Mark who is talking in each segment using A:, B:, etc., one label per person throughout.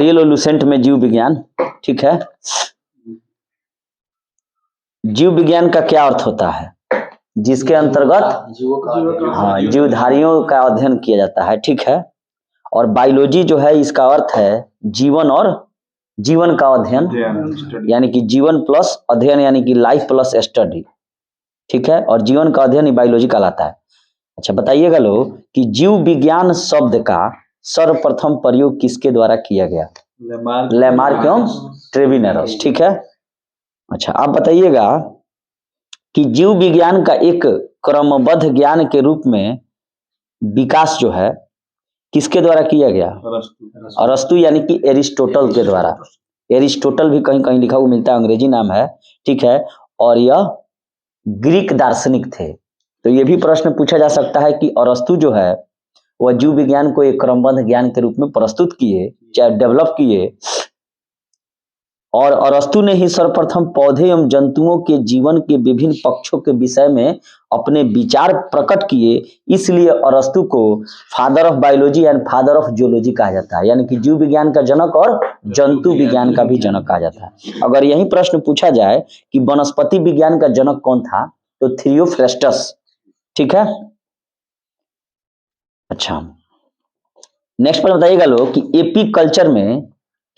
A: नारियल और लुसेंट में जीव विज्ञान, ठीक है। जीव विज्ञान का क्या अर्थ होता है? जिसके अंतर्गत हाँ जीवधारियों का अध्ययन किया जाता है, ठीक है। और बायोलॉजी जो है इसका अर्थ है जीवन और जीवन का अध्ययन, यानी कि जीवन प्लस अध्ययन यानी कि लाइफ प्लस स्टडी, ठीक है। और जीवन का अध्ययन ही बायोलॉजी कहलाता है। अच्छा बताइएगा लोग कि जीव विज्ञान शब्द का सर्वप्रथम प्रयोग किसके द्वारा किया गया? लेमार्क एवं ट्रेविनेरस, ठीक है। अच्छा आप बताइएगा कि जीव विज्ञान का एक क्रमबद्ध ज्ञान के रूप में विकास जो है किसके द्वारा किया गया? अरस्तु यानी कि एरिस्टोटल के द्वारा। एरिस्टोटल भी कहीं कहीं लिखा हुआ मिलता है, अंग्रेजी नाम है, ठीक है। और यह ग्रीक दार्शनिक थे। तो ये भी प्रश्न पूछा जा सकता है कि अरस्तु जो है वह जीव विज्ञान को एक क्रमबद्ध ज्ञान के रूप में प्रस्तुत किए, चाहे डेवलप किए, और अरस्तु ने ही सर्वप्रथम पौधे एवं जंतुओं के जीवन के विभिन्न पक्षों के विषय में अपने विचार प्रकट किए। इसलिए अरस्तु को father of biology and father of geology कहा जाता है, यानी कि जीव विज्ञान का जनक और जंतु विज्ञान का भी जनक कहा जाता है। अगर यही प्रश्न पूछा जाए कि वनस्पति विज्ञान का जनक कौन था, तो थियोफ्रेस्टस, ठीक है। अच्छा नेक्स्ट पर बताइएगा लोग कि एपी कल्चर में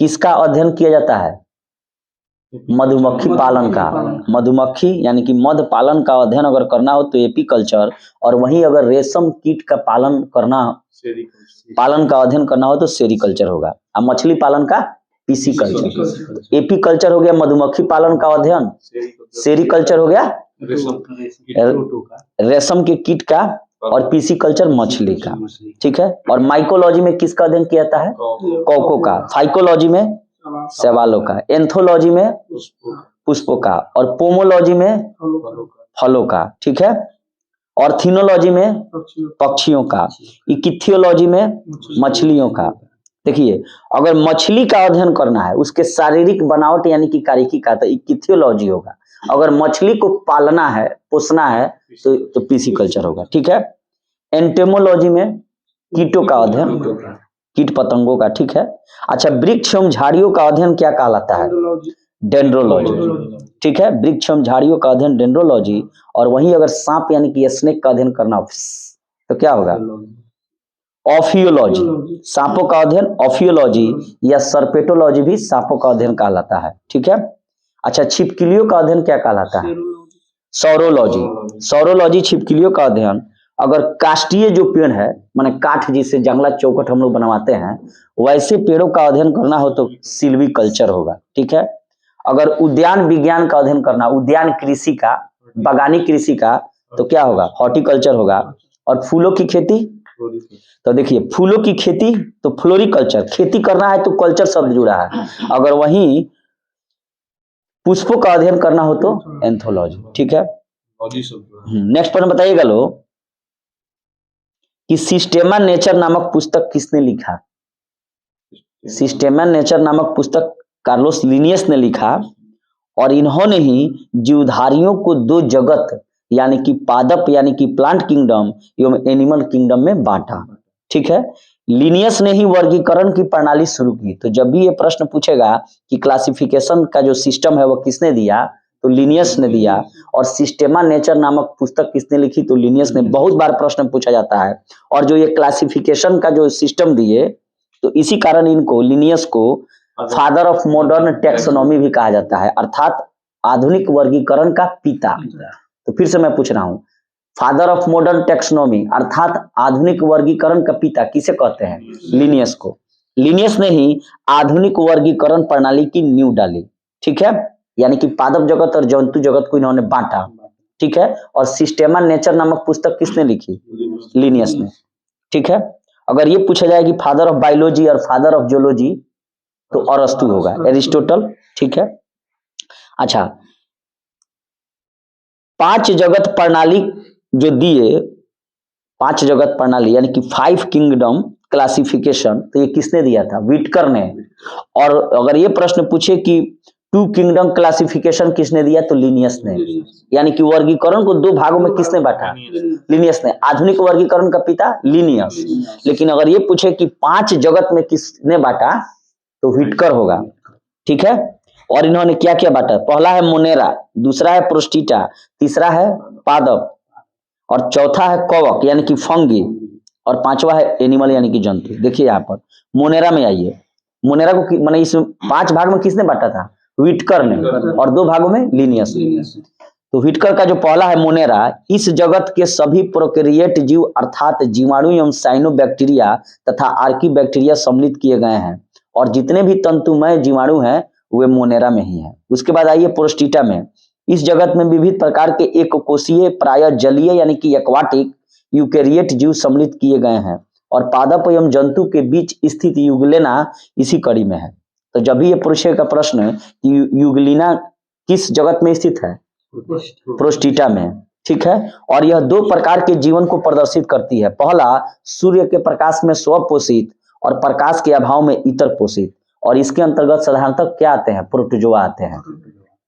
A: किसका अध्ययन किया जाता है? मधुमक्खी पालन का। मधुमक्खी यानी कि मध पालन का अध्ययन अगर करना हो तो एपी कल्चर, और वहीं अगर रेशम कीट का पालन का अध्ययन करना हो तो सेरीकल्चर होगा। अब मछली पालन का पीसी कल्चर। एपी कल्चर हो गया मधुमक्खी पालन का अध्ययन, सेरीकल्चर हो गया रेशम के कीट का, और पीसी कल्चर मछली का, ठीक है। और माइकोलॉजी में किसका अध्ययन किया जाता है? कॉको का। फाइकोलॉजी में शैवालों का। एंथोलॉजी में पुष्पों का। और पोमोलॉजी में फलों का, ठीक है। और थीनोलॉजी में पक्षियों का। इकिथियोलॉजी में मछलियों का। देखिए अगर मछली का अध्ययन करना है, उसके शारीरिक बनावट यानी कि कारिकी का, तो इकिथियोलॉजी होगा। अगर मछली को पालना है, पोसना है, तो पीसी कल्चर होगा, ठीक है। एंटेमोलॉजी में कीटों का अध्ययन, कीट पतंगों का, ठीक है। अच्छा वृक्ष एवं झाड़ियों का अध्ययन क्या कहलाता है? डेंड्रोलॉजी, ठीक है। वृक्ष एवं झाड़ियों का अध्ययन डेंड्रोलॉजी। और वहीं अगर सांप यानी कि स्नेक का अध्ययन करना हो तो क्या होगा? ऑफियोलॉजी। सांपों का अध्ययन ऑफियोलॉजी, या सर्पेटोलॉजी भी सांपों का अध्ययन कहलाता है, ठीक है। अच्छा छिपकलियों का अध्ययन क्या कहलाता है? सौरोलॉजी। सौरोलॉजी छिपकलियों का अध्ययन। अगर काष्ठीय जो पेड़ है, माने काठ जिससे जंगला चौखट हम लोग बनवाते हैं, वैसे पेड़ों का अध्ययन करना हो तो सिल्वी कल्चर होगा, ठीक है। अगर उद्यान विज्ञान का अध्ययन करना, उद्यान कृषि का, बागानी कृषि का, तो क्या होगा? हॉर्टिकल्चर होगा। और फूलों की खेती, तो देखिए फूलों की खेती तो फ्लोरिकल्चर, खेती करना है तो कल्चर शब्द जुड़ा है। अगर वहीं पुष्पों का अध्ययन करना हो तो एंथोलॉजी, ठीक है। नेक्स्ट पर बताइएगा लोग कि सिस्टेमा नेचर नामक पुस्तक किसने लिखा? सिस्टेमा नेचर नामक पुस्तक कार्लोस लिनियस ने लिखा, और इन्होंने ही जीवधारियों को दो जगत यानी कि पादप यानी कि प्लांट किंगडम एवं एनिमल किंगडम में बांटा, ठीक है। लिनियस ने ही वर्गीकरण की प्रणाली शुरू की। तो जब भी ये प्रश्न पूछेगा कि क्लासिफिकेशन का जो सिस्टम है वो किसने दिया, तो लिनियस ने दिया। और सिस्टेमा नेचर नामक पुस्तक किसने लिखी, तो लिनियस ने। बहुत बार प्रश्न पूछा जाता है। और जो ये क्लासिफिकेशन का जो सिस्टम दिए, तो इसी कारण इनको, लिनियस को, फादर ऑफ मॉडर्न टेक्सोनॉमी भी कहा जाता है, अर्थात आधुनिक वर्गीकरण का पिता। तो फिर से मैं पूछ रहा हूँ, फादर ऑफ मॉडर्न टेक्सोनॉमी अर्थात आधुनिक वर्गीकरण का पिता किसे कहते हैं? लिनियस को। लिनियस ने ही आधुनिक वर्गीकरण प्रणाली की नींव डाली, ठीक है। यानी कि पादप जगत और जंतु जगत को इन्होंने बांटा, ठीक है। और सिस्टेमा नेचर नामक पुस्तक किसने लिखी? लिनियस ने, ठीक है। अगर ये पूछा जाए कि फादर ऑफ बायोलॉजी और फादर ऑफ जियोलॉजी, तो अरस्तु होगा, एरिस्टोटल, ठीक है। अच्छा 5 जगत प्रणाली जो दिए, 5 जगत प्रणाली यानी कि 5 किंगडम क्लासिफिकेशन, तो ये किसने दिया था? व्हिटकर ने। और अगर ये प्रश्न पूछे कि 2 किंगडम क्लासिफिकेशन किसने दिया, तो लिनियस ने। यानी कि वर्गीकरण को 2 भागों में किसने बांटा? लिनियस ने। आधुनिक वर्गीकरण का पिता लिनियस। लेकिन अगर ये पूछे कि 5 जगत में किसने बांटा, तो व्हिटकर होगा, ठीक है। और इन्होंने क्या क्या बांटा, पहला है मोनेरा, दूसरा है प्रोस्टिटा, तीसरा है पादप, और चौथा है कवक यानी कि फंगी, और पांचवा है एनिमल यानी कि जंतु। देखिए यहाँ पर मोनेरा में आइए, मोनेरा को माने इस 5 भाग में किसने बांटा था, व्हिटकर ने, और 2 भागों में लिनियस ने। तो व्हिटकर का जो पहला है मोनेरा, इस जगत के सभी प्रोकैरियोट जीव अर्थात जीवाणु एवं साइनोबैक्टीरिया तथा आर्की बैक्टीरिया सम्मिलित किए गए हैं, और जितने भी तंतुमय जीवाणु हैं वे मोनेरा में ही हैं। उसके बाद आइए प्रोस्टिटा में, इस जगत में विविध प्रकार के एक कोशीय प्राय जलीय यानी कि एक्वाटिक यूकेरियोट जीव सम्मिलित किए गए हैं, और पादप एवं जंतु के बीच स्थित यूग्लेना इसी कड़ी में है। तो जब भी ये पूछेगा प्रश्न कि यूग्लिना किस जगत में स्थित है, प्रोस्टिटा में, ठीक है। और यह 2 प्रकार के जीवन को प्रदर्शित करती है, पहला सूर्य के प्रकाश में स्वपोषित और प्रकाश के अभाव में इतर पोषित, और इसके अंतर्गत साधारणतः क्या आते हैं, प्रोटोजोआ आते हैं,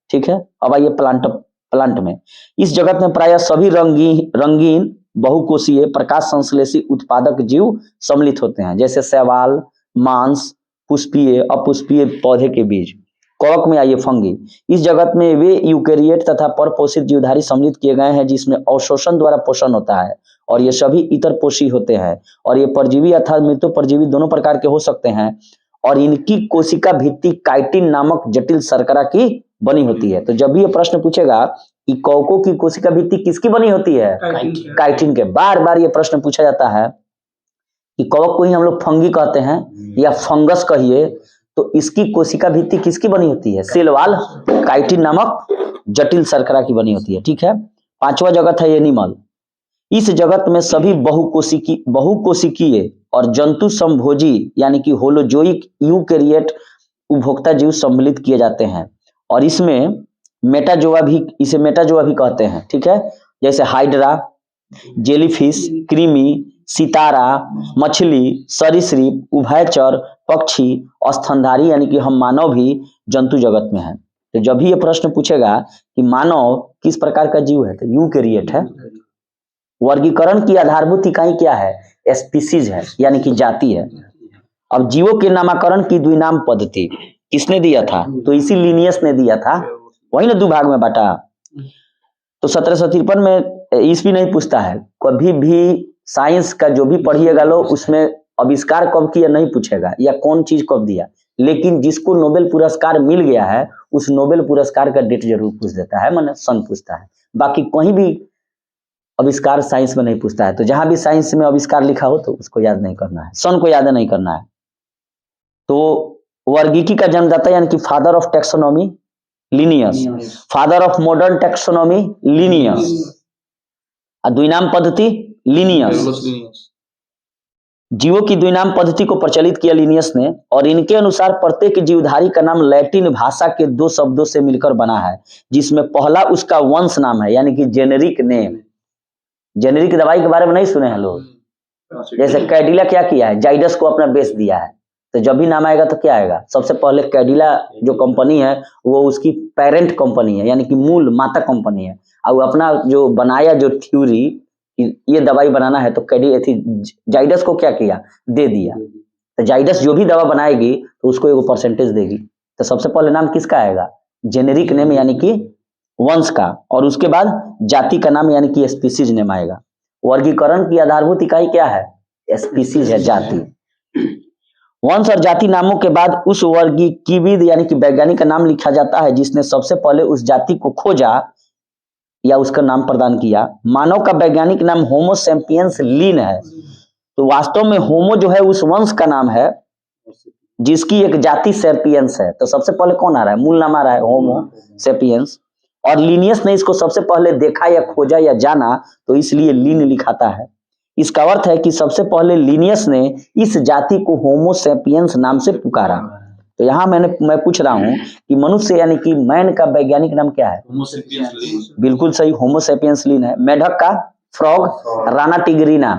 A: ठीक है। अब आइए प्लांट में, इस जगत में प्रायः सभी रंगीन बहुकोशीय प्रकाश संश्लेषी उत्पादक जीव सम्मिलित होते हैं, जैसे शैवाल, मांस, पुष्पीय अपुष्पीय पौधे के बीज। कवक में आइए फंगी, इस जगत में वे यूकेरियोट तथा परपोषित जीवधारी सम्मिलित किए गए हैं जिसमें अवशोषण द्वारा पोषण होता है, और ये सभी इतर पोषी होते हैं, और ये परजीवी अर्थात मृत्यु परजीवी दोनों प्रकार के हो सकते हैं, और इनकी कोशिका भित्ति काइटिन नामक जटिल शर्करा की बनी होती है। तो जब भी ये प्रश्न पूछेगा कि कवकों की कोशिका भित्ति किसकी बनी होती है, काइटिन के, बार बार ये प्रश्न पूछा जाता है कि कवक को ही हम लोग फंगी कहते हैं या फंगस कहिए, तो इसकी कोशिका भित्ति किसकी बनी होती है, सेल वॉल काइटिन नामक जटिल शर्करा की बनी होती है, ठीक है। 5वां जगत है एनिमल, इस जगत में सभी बहुकोशिकीय और जंतु संभोजी यानी कि होलोजोइक यूकेरियोट उपभोक्ता जीव सम्मिलित किए जाते हैं, और इसमें मेटाजोआ भी, इसे मेटाजोआ भी कहते हैं, ठीक है। जैसे हाइड्रा, जेलीफिश, कृमि, सितारा, मछली, सरीसृप, उभयचर, पक्षी, स्तनधारी यानी कि हम मानव भी जंतु जगत में हैं। तो जब भी ये प्रश्न पूछेगा कि मानव किस प्रकार का जीव है, तो यूकेरियोट है। वर्गीकरण की आधारभूत इकाई क्या है, स्पीसीज है यानी कि जाति है। अब जीवों के नामकरण की द्विनाम पद्धति किसने दिया था, तो इसी लिनियस ने दिया था, वही ने 2 भाग में बांटा। तो 1753 में ईस्वी नहीं पूछता है, कभी भी साइंस का जो भी पढ़िएगा लो उसमें आविष्कार कब किया नहीं पूछेगा, या कौन चीज कब दिया, लेकिन जिसको नोबेल पुरस्कार मिल गया है उस नोबेल पुरस्कार का डेट जरूर पूछ देता है, माने सन पूछता है। बाकी कहीं भी आविष्कार साइंस में नहीं पूछता है। तो जहां भी साइंस में आविष्कार लिखा हो तो उसको याद नहीं करना है, सन को याद नहीं करना है। तो वर्गीकी का जन्मदाता यानी कि father of taxonomy Linnaeus, father of modern taxonomy Linnaeus, द्विनाम पद्धति लिनियस। जीवों की द्विनाम पद्धति को प्रचलित किया लिनियस ने, और इनके अनुसार प्रत्येक जीवधारी का नाम लैटिन भाषा के 2 शब्दों से मिलकर बना है, जिसमें पहला उसका वंश नाम है यानी कि जेनेरिक नेम। जेनेरिक दवाई के बारे में नहीं सुने हैं लोग, जैसे कैडिला क्या किया है, जाइडस को अपना बेच दिया है, तो जब भी नाम आएगा तो क्या आएगा, सबसे पहले कैडिला जो कंपनी है वो उसकी पेरेंट कंपनी है यानी कि मूल माता कंपनी है, और अपना जो बनाया जो थ्योरी ये दवाई बनाना है तो जाइडस को क्या किया, दे दिया। तो जाइडस जो भी दवा बनाएगी तो उसको एक परसेंटेज देगी। तो सबसे पहले नाम किसका आएगा, जेनेरिक नेम यानी कि वंश का, और उसके बाद जाति का नाम यानी कि स्पीसीज नेम आएगा। वर्गीकरण की आधारभूत इकाई क्या है, स्पीसीज है, जाति। वंश और जाति नामों के बाद उस वर्गीकीविद यानी कि वैज्ञानिक का नाम लिखा जाता है जिसने सबसे पहले उस जाति को खोजा या उसका नाम प्रदान किया। मानव का वैज्ञानिक नाम होमो सैपियंस लिन है। तो वास्तव में होमो जो है उस वंश का नाम है जिसकी एक जाति सैपियंस है। तो सबसे पहले कौन आ रहा है, मूल नाम आ रहा है होमो सैपियंस, और लिनियस ने इसको सबसे पहले देखा या खोजा या जाना, तो इसलिए लिन लिखाता है। इसका अर्थ है कि सबसे पहले लिनियस ने इस जाति को होमो सैपियंस नाम से पुकारा। तो यहाँ मैं पूछ रहा हूँ कि मनुष्य यानी कि मैन का वैज्ञानिक नाम क्या है,
B: होमो सेपियंस लिन।
A: बिल्कुल सही, होमो सैपियंस लिन है। मेढक का, फ्रॉग, राना टिग्रीना।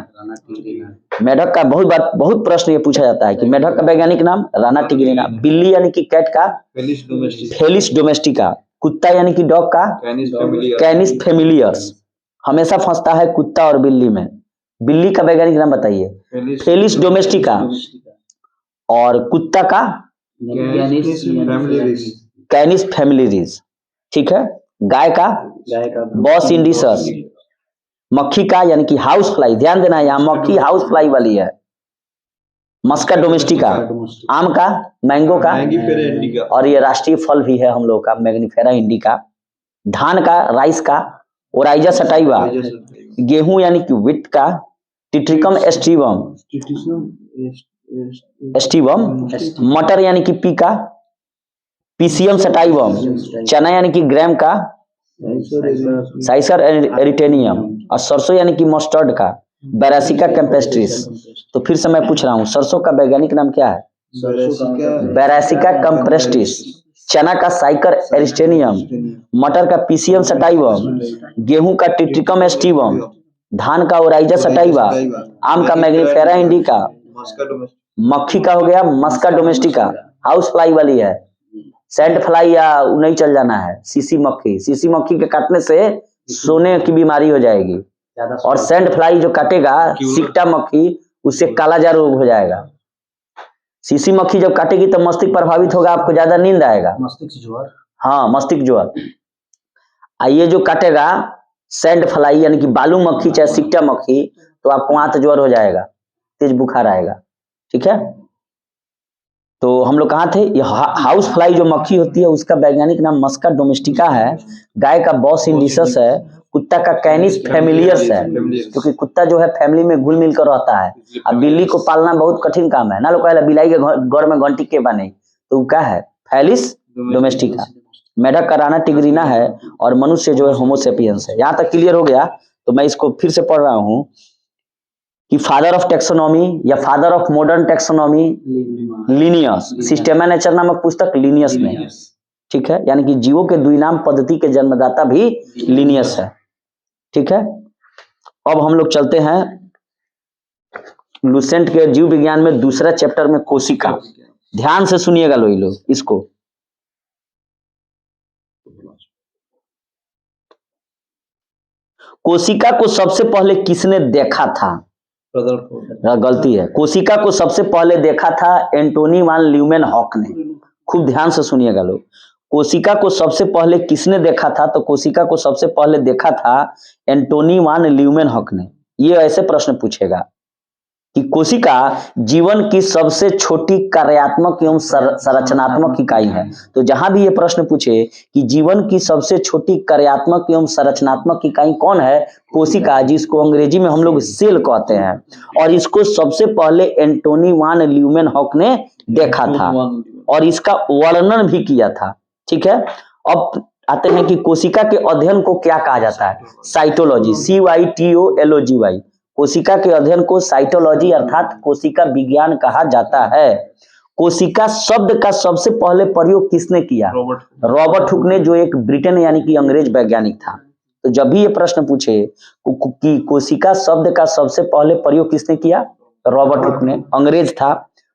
A: मेढक का बहुत प्रश्न ये पूछा जाता है कि मेढक का वैज्ञानिक नाम राना टिग्रीना। बिल्ली यानी कि कैट का फेलिस डोमेस्टिका। कुत्ता यानी कि डॉग का कैनिस फेमिलियर्स। हमेशा फंसता है कुत्ता और बिल्ली में। बिल्ली का वैज्ञानिक नाम बताइए, फेलिस डोमेस्टिका, और कुत्ता का कैनिस फैमिलीज, ठीक है। गाय का बॉस इंडिसस, मक्खी का यानी कि हाउस फ्लाई, ध्यान देना यहाँ मक्खी हाउस फ्लाई वाली है। मस्का डोमेस्टिका, आम का मैंगो का, और ये राष्ट्रीय फल भी है हम लोग का मैग्निफेरा इंडिका। धान का राइस का ओराइजा सटाइवा, गेहूं यानी कि विट का टिट्रिकम एस्टिवम, मटर यानी कि पी का पीसीएम सटाइवम, चना यानी कि ग्राम का साइसर एरिटेनियम, और सरसों यानी कि मस्टर्ड का बैरासिका कैम्पेस्ट्रिस। तो फिर से मैं पूछ रहा हूँ, सरसों का वैज्ञानिक नाम क्या है? बैरासिका कैम्पेस्ट्रिस। चना का साइकर एरिस्टेनियम, मटर का पीसीएम सटाइवम, गेहूं का टिट्रिकम एस्टिवम, धान का ओराइजा सटाइवा, आम का मैग्निफेरा इंडिका, मक्खी का हो गया मस्का डोमेस्टिका, हाउस फ्लाई वाली है। सैंड फ्लाई या नहीं चल जाना है, सीसी मक्खी। सीसी मक्खी के काटने से सोने की बीमारी हो जाएगी, और सैंड फ्लाई जो काटेगा सिकटा मक्खी, उससे कालाजार रोग हो जाएगा। सीसी मक्खी जब काटेगी तो मस्तिष्क प्रभावित होगा, आपको ज्यादा नींद आएगा, मस्तिष्क ज्वर। हाँ, मस्तिष्क ज्वर। ये जो काटेगा सैंड फ्लाई यानी कि बालू मक्खी चाहे सिकटा मक्खी, तो आपको आंत ज्वर हो जाएगा, तेज बुखार आएगा, ठीक है। तो हम लोग कहाँ थे? ये हाउस फ्लाई जो मक्खी होती है उसका वैज्ञानिक नाम मस्का डोमेस्टिका है। गाय का बॉस इंडिसस है। कुत्ता का कैनिस फैमिलियस है, क्योंकि कुत्ता जो है फैमिली में घुल मिल कर रहता है। अब बिल्ली को पालना बहुत कठिन काम है ना, लोग कहला बिलाई के घर में घंटी के बने, तो क्या है? Felis domestica. मेढक का राना टिग्रिना है, और मनुष्य जो है होमोसेपियंस है। यहाँ तक क्लियर हो गया। तो मैं इसको फिर से पढ़ रहा हूँ कि फादर ऑफ टेक्सोनॉमी या father of modern taxonomy Linnaeus, systema nature नामक पुस्तक लिनियस में, ठीक है। यानी कि जीवों के द्विनाम पद्धति के जन्मदाता भी लिनियस है, ठीक है। अब हम लोग चलते हैं लुसेंट के जीव विज्ञान में दूसरा चैप्टर में कोशिका। ध्यान से सुनिएगा लोग इसको। कोशिका को सबसे पहले किसने देखा था? गलती है, कोशिका को सबसे पहले देखा था एंटोनी वान ल्यूमेनहॉक ने। खूब ध्यान से सुनिएगा लोग। कोशिका को सबसे पहले किसने देखा था? तो कोशिका को सबसे पहले देखा था एंटोनी वान ल्यूमेनहॉक ने। ये ऐसे प्रश्न पूछेगा कि कोशिका जीवन की सबसे छोटी कार्यात्मक एवं संरचनात्मक इकाई है। तो जहां भी ये प्रश्न पूछे कि जीवन की सबसे छोटी कार्यात्मक एवं संरचनात्मक इकाई कौन है? कोशिका, जिसको अंग्रेजी में हम लोग सेल कहते हैं। और इसको सबसे पहले एंटोनी वान ल्यूमेनहॉक ने देखा था और इसका वर्णन भी किया था, ठीक है। अब आते हैं कि कोशिका के अध्ययन को क्या कहा जाता है? Cytology, CYTOLOGY। कोशिका के अध्ययन को साइटोलॉजी अर्थात कोशिका विज्ञान कहा जाता है। कोशिका शब्द का सबसे पहले प्रयोग किसने किया? रॉबर्ट हुक ने, जो एक ब्रिटेन यानी कि अंग्रेज वैज्ञानिक था। तो जब भी ये प्रश्न पूछे कि कोशिका शब्द का सबसे पहले प्रयोग किसने किया? रॉबर्ट हुक ने, अंग्रेज था।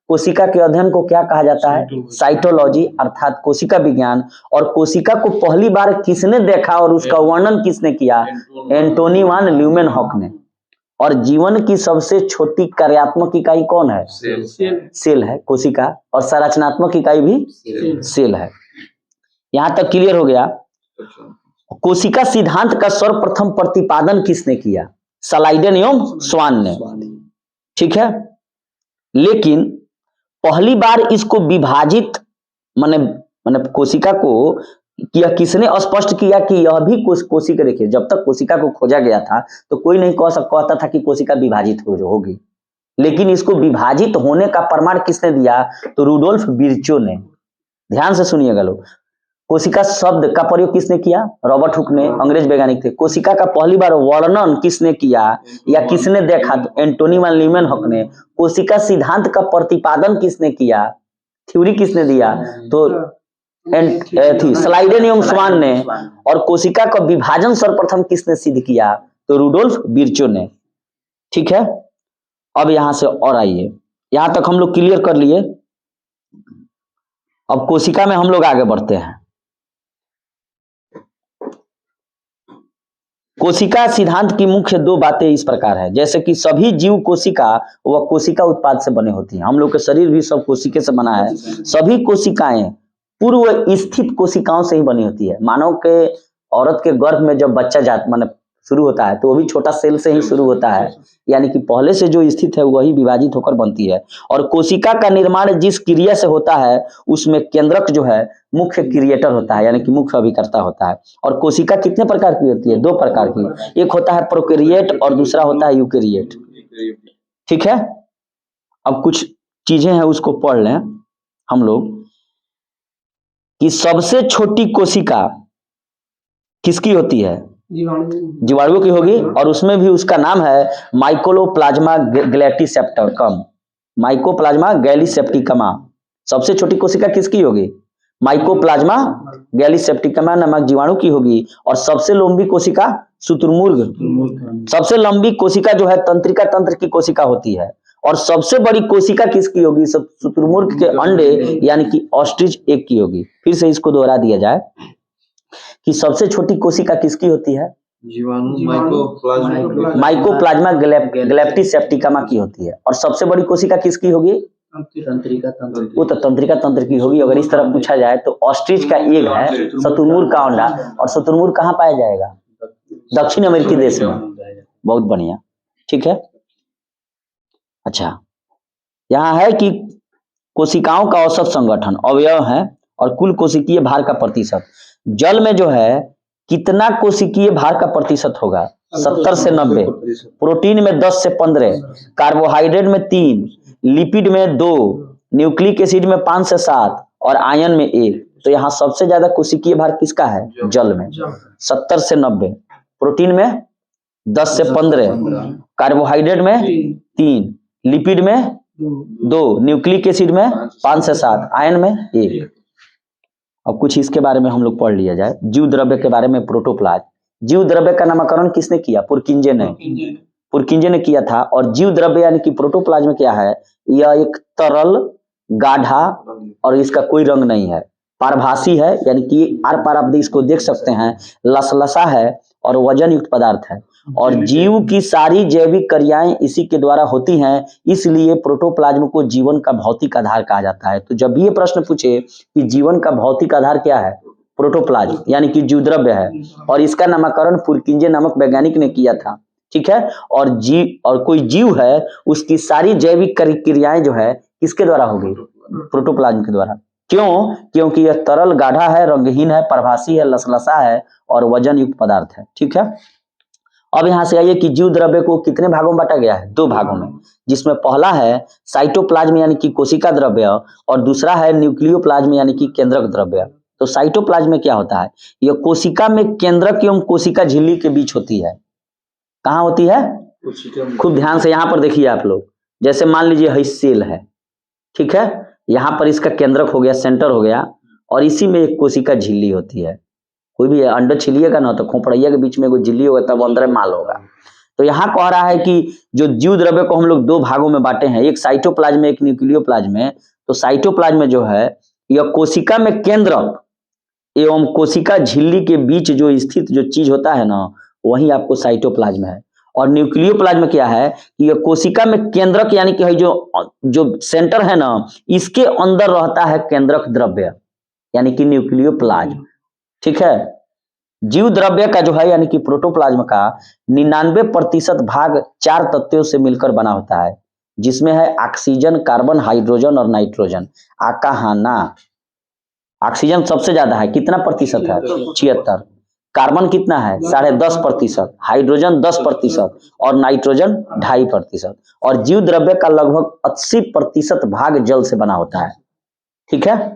A: कोशिका के अध्ययन को क्या कहा जाता है? साइटोलॉजी अर्थात कोशिका विज्ञान। और कोशिका को पहली बार किसने देखा और उसका वर्णन किसने किया? एंटोनी वान ल्यूमेनहॉक ने। और जीवन की सबसे छोटी कार्यात्मक इकाई कौन है? सेल है, कोशिका। और संरचनात्मक इकाई भी सेल है। यहां तक क्लियर हो गया। कोशिका सिद्धांत का सर्वप्रथम प्रतिपादन किसने किया? सलाइडेन एवं स्वान ने, ठीक है। लेकिन पहली बार इसको विभाजित माने कोशिका को यह किसने स्पष्ट किया कि यह भी कोशिका? देखिए, जब तक कोशिका को खोजा गया था तो कोई नहीं कहता था कि कोशिका विभाजित होगी, लेकिन इसको विभाजित होने का प्रमाण किसने दिया? तो रुडोल्फ विर्चो ने। ध्यान से सुनिएगा लोग। कोशिका शब्द का प्रयोग किसने किया? रॉबर्ट हुक ने, अंग्रेज वैज्ञानिक थे। कोशिका का पहली बार वर्णन किसने किया या किसने देखा? तो एंटोनी वान ल्यूमेनहॉक ने। कोशिका सिद्धांत का प्रतिपादन किसने किया? थ्योरी किसने दिया? तो स्लाइडेन एवं स्वान ने। और कोशिका का विभाजन सर्वप्रथम किसने सिद्ध किया? तो रुडोल्फ विर्चो ने, ठीक है। अब यहां से और आइए, यहां तक हम लोग क्लियर कर लिए। अब कोशिका में हम लोग आगे बढ़ते हैं। कोशिका सिद्धांत की मुख्य दो बातें इस प्रकार है, जैसे कि सभी जीव कोशिका व कोशिका उत्पाद से बने होती हैं। हम लोग के शरीर भी सब कोशिका से बना है। सभी कोशिकाएं पूर्व स्थित कोशिकाओं से ही बनी होती है। मानव के औरत के गर्भ में जब बच्चा माने शुरू होता है तो वो भी छोटा सेल से ही शुरू होता है, यानी कि पहले से जो स्थित है वही विभाजित होकर बनती है। और कोशिका का निर्माण जिस क्रिया से होता है उसमें केंद्रक जो है मुख्य क्रिएटर होता है, यानी कि मुख्य अभिकर्ता होता है। और कोशिका कितने प्रकार की होती है? 2 प्रकार की, एक होता है प्रोकैरियोट और दूसरा होता है यूकैरियोट। ठीक है, अब कुछ चीजें हैं उसको पढ़ लें हम लोग कि सबसे छोटी कोशिका किसकी होती है? जीवाणु की होगी, और उसमें भी उसका नाम है माइकोप्लाज्मा गैलेक्टिसेप्टिकम। माइकोप्लाज्मा गैलीसेप्टिकमा। सबसे छोटी कोशिका किसकी होगी? माइकोप्लाज्मा गैलीसेप्टिकमा नामक जीवाणु की होगी। और सबसे लंबी कोशिका शुतुरमुर्ग। सबसे लंबी कोशिका जो है तंत्रिका तंत्र की कोशिका होती है। और सबसे बड़ी कोशिका किसकी होगी? शुतुरमुर्ग के अंडे यानी कि ऑस्ट्रिच एग की होगी। फिर से इसको दोहरा दिया जाए कि सबसे छोटी कोशिका किसकी होती है? माइकोप्लाज्मा गैलेक्टिसेप्टिकमा की होती है। और सबसे बड़ी कोशिका किसकी होगी? तंत्रिका तंत्र। वो तो तंत्रिका तंत्र की होगी। अगर इस तरह पूछा जाए तो ऑस्ट्रिच का एग है, शुतुरमुर्ग का अंडा। और शुतुरमुर्ग कहाँ पाया जाएगा? दक्षिण अमेरिकी देश में। बहुत बढ़िया, ठीक है। अच्छा, यहाँ है कि कोशिकाओं का औसत संगठन अवयव है और कुल कोशिकीय भार का प्रतिशत। जल में जो है कितना कोशिकीय भार का प्रतिशत होगा? 70 से 90। प्रोटीन में 10 से 15, कार्बोहाइड्रेट में 3, लिपिड में 2, न्यूक्लिक एसिड में 5 से 7 और आयन में 1। तो यहाँ सबसे ज्यादा कोशिकीय भार किसका है? जल में 70 से 90, प्रोटीन में 10 से 15, कार्बोहाइड्रेट में 3, लिपिड में 2, न्यूक्लिक एसिड में 5 से 7, आयन में 1। अब कुछ इसके बारे में हम लोग पढ़ लिया जाए। जीव द्रव्य के बारे में प्रोटोप्लाज्म। जीव द्रव्य का नामकरण किसने किया? पुरकिंजे ने किया था। और जीव द्रव्य यानी कि प्रोटोप्लाज्म क्या है? यह एक तरल, गाढ़ा और इसका कोई रंग नहीं है, पारभासी है, यानी कि आर पार आप इसको देख सकते हैं, लसलसा है और वजन युक्त पदार्थ है। और जीव की सारी जैविक क्रियाएं इसी के द्वारा होती हैं, इसलिए प्रोटोप्लाज्म को जीवन का भौतिक आधार कहा जाता है। तो जब भी ये प्रश्न पूछे कि जीवन का भौतिक आधार क्या है? प्रोटोप्लाज्म यानी कि जीव द्रव्य है। और इसका नामकरण पुरकिंजे नामक वैज्ञानिक ने किया था। ठीक है। और कोई जीव है उसकी सारी जैविक क्रियाएं जो है किसके द्वारा होगी? प्रोटोप्लाज्म के द्वारा। क्यों? क्योंकि यह तरल, गाढ़ा है, रंगहीन है, प्रभासी है, लसलसा है और वजन युक्त पदार्थ है। ठीक है। अब यहां से आइए कि जीव द्रव्य को कितने भागों में बांटा गया है? 2 भागों में, जिसमें पहला है साइटोप्लाज्म यानी कि कोशिका द्रव्य और दूसरा है न्यूक्लियोप्लाज्म यानी कि केंद्रक द्रव्य। तो साइटोप्लाज्म में क्या होता है? यह कोशिका में केंद्रक एवं कोशिका झिल्ली के बीच होती है। कहाँ होती है? खूब ध्यान से यहाँ पर देखिए आप लोग। जैसे मान लीजिए है सेल है, ठीक है, यहाँ पर इसका केंद्रक हो गया, सेंटर हो गया, और इसी में एक कोशिका झिल्ली होती है। कोई भी अंडा छिलिएगा ना तो खोपड़िया के बीच में कोई झिल्ली होगा, तब अंदर माल होगा। तो यहाँ कह रहा है कि जो जीव द्रव्य को हम लोग 2 भागों में बांटे हैं, एक साइटोप्लाज्म में, एक न्यूक्लियोप्लाज्म में। तो साइटोप्लाज्म में जो है यह कोशिका में केंद्रक एवं कोशिका झिल्ली के बीच जो स्थित जो चीज होता है ना, वही आपको साइटोप्लाज्म है। और न्यूक्लियोप्लाज्म में क्या है कि यह कोशिका में केंद्रक यानी कि जो सेंटर है ना, इसके अंदर रहता है केंद्रक द्रव्य यानी कि न्यूक्लियोप्लाज्म। ठीक है। जीव द्रव्य का जो है यानी कि प्रोटोप्लाज्म का 99% भाग 4 तत्वों से मिलकर बना होता है, जिसमें है ऑक्सीजन, कार्बन, हाइड्रोजन और नाइट्रोजन। आकाहाना ऑक्सीजन सबसे ज्यादा है, कितना प्रतिशत है? 76। कार्बन कितना है? 10.5%। हाइड्रोजन 10% और नाइट्रोजन 2.5%। और जीव द्रव्य का लगभग 80% भाग जल से बना होता है। ठीक है।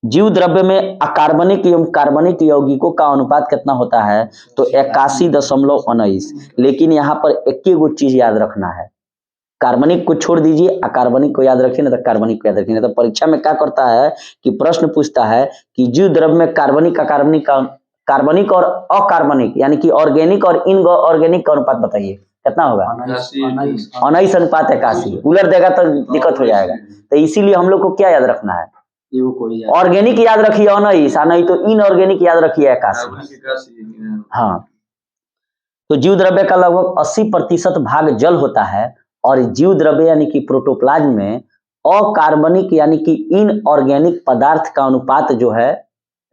A: जीव द्रव्य में अकार्बनिक एवं कार्बनिक यौगिकों का अनुपात कितना होता है? तो 81.19। लेकिन यहाँ पर एक ही चीज याद रखना है, कार्बनिक को छोड़ दीजिए, अकार्बनिक को याद रखिए, ना तो कार्बनिक को याद रखिए। तो परीक्षा में क्या करता है कि प्रश्न पूछता है कि जीव द्रव्य में कार्बनिक, अकार्बनिक, कार्बनिक और अकार्बनिक यानी कि ऑर्गेनिक और इनऑर्गेनिक का अनुपात बताइए, कितना होगा? 19 अनुपात 81। उलट देगा तो दिक्कत हो जाएगा। तो इसीलिए हम लोग को क्या याद रखना है? ऑर्गेनिक याद रखिए 19, नहीं तो इनऑर्गेनिक याद रखिए 81। हाँ। तो जीव द्रव्य का लगभग 80% भाग जल होता है और जीव द्रव्य यानी कि प्रोटोप्लाज्म में अकार्बनिक यानी कि इनऑर्गेनिक पदार्थ का अनुपात जो है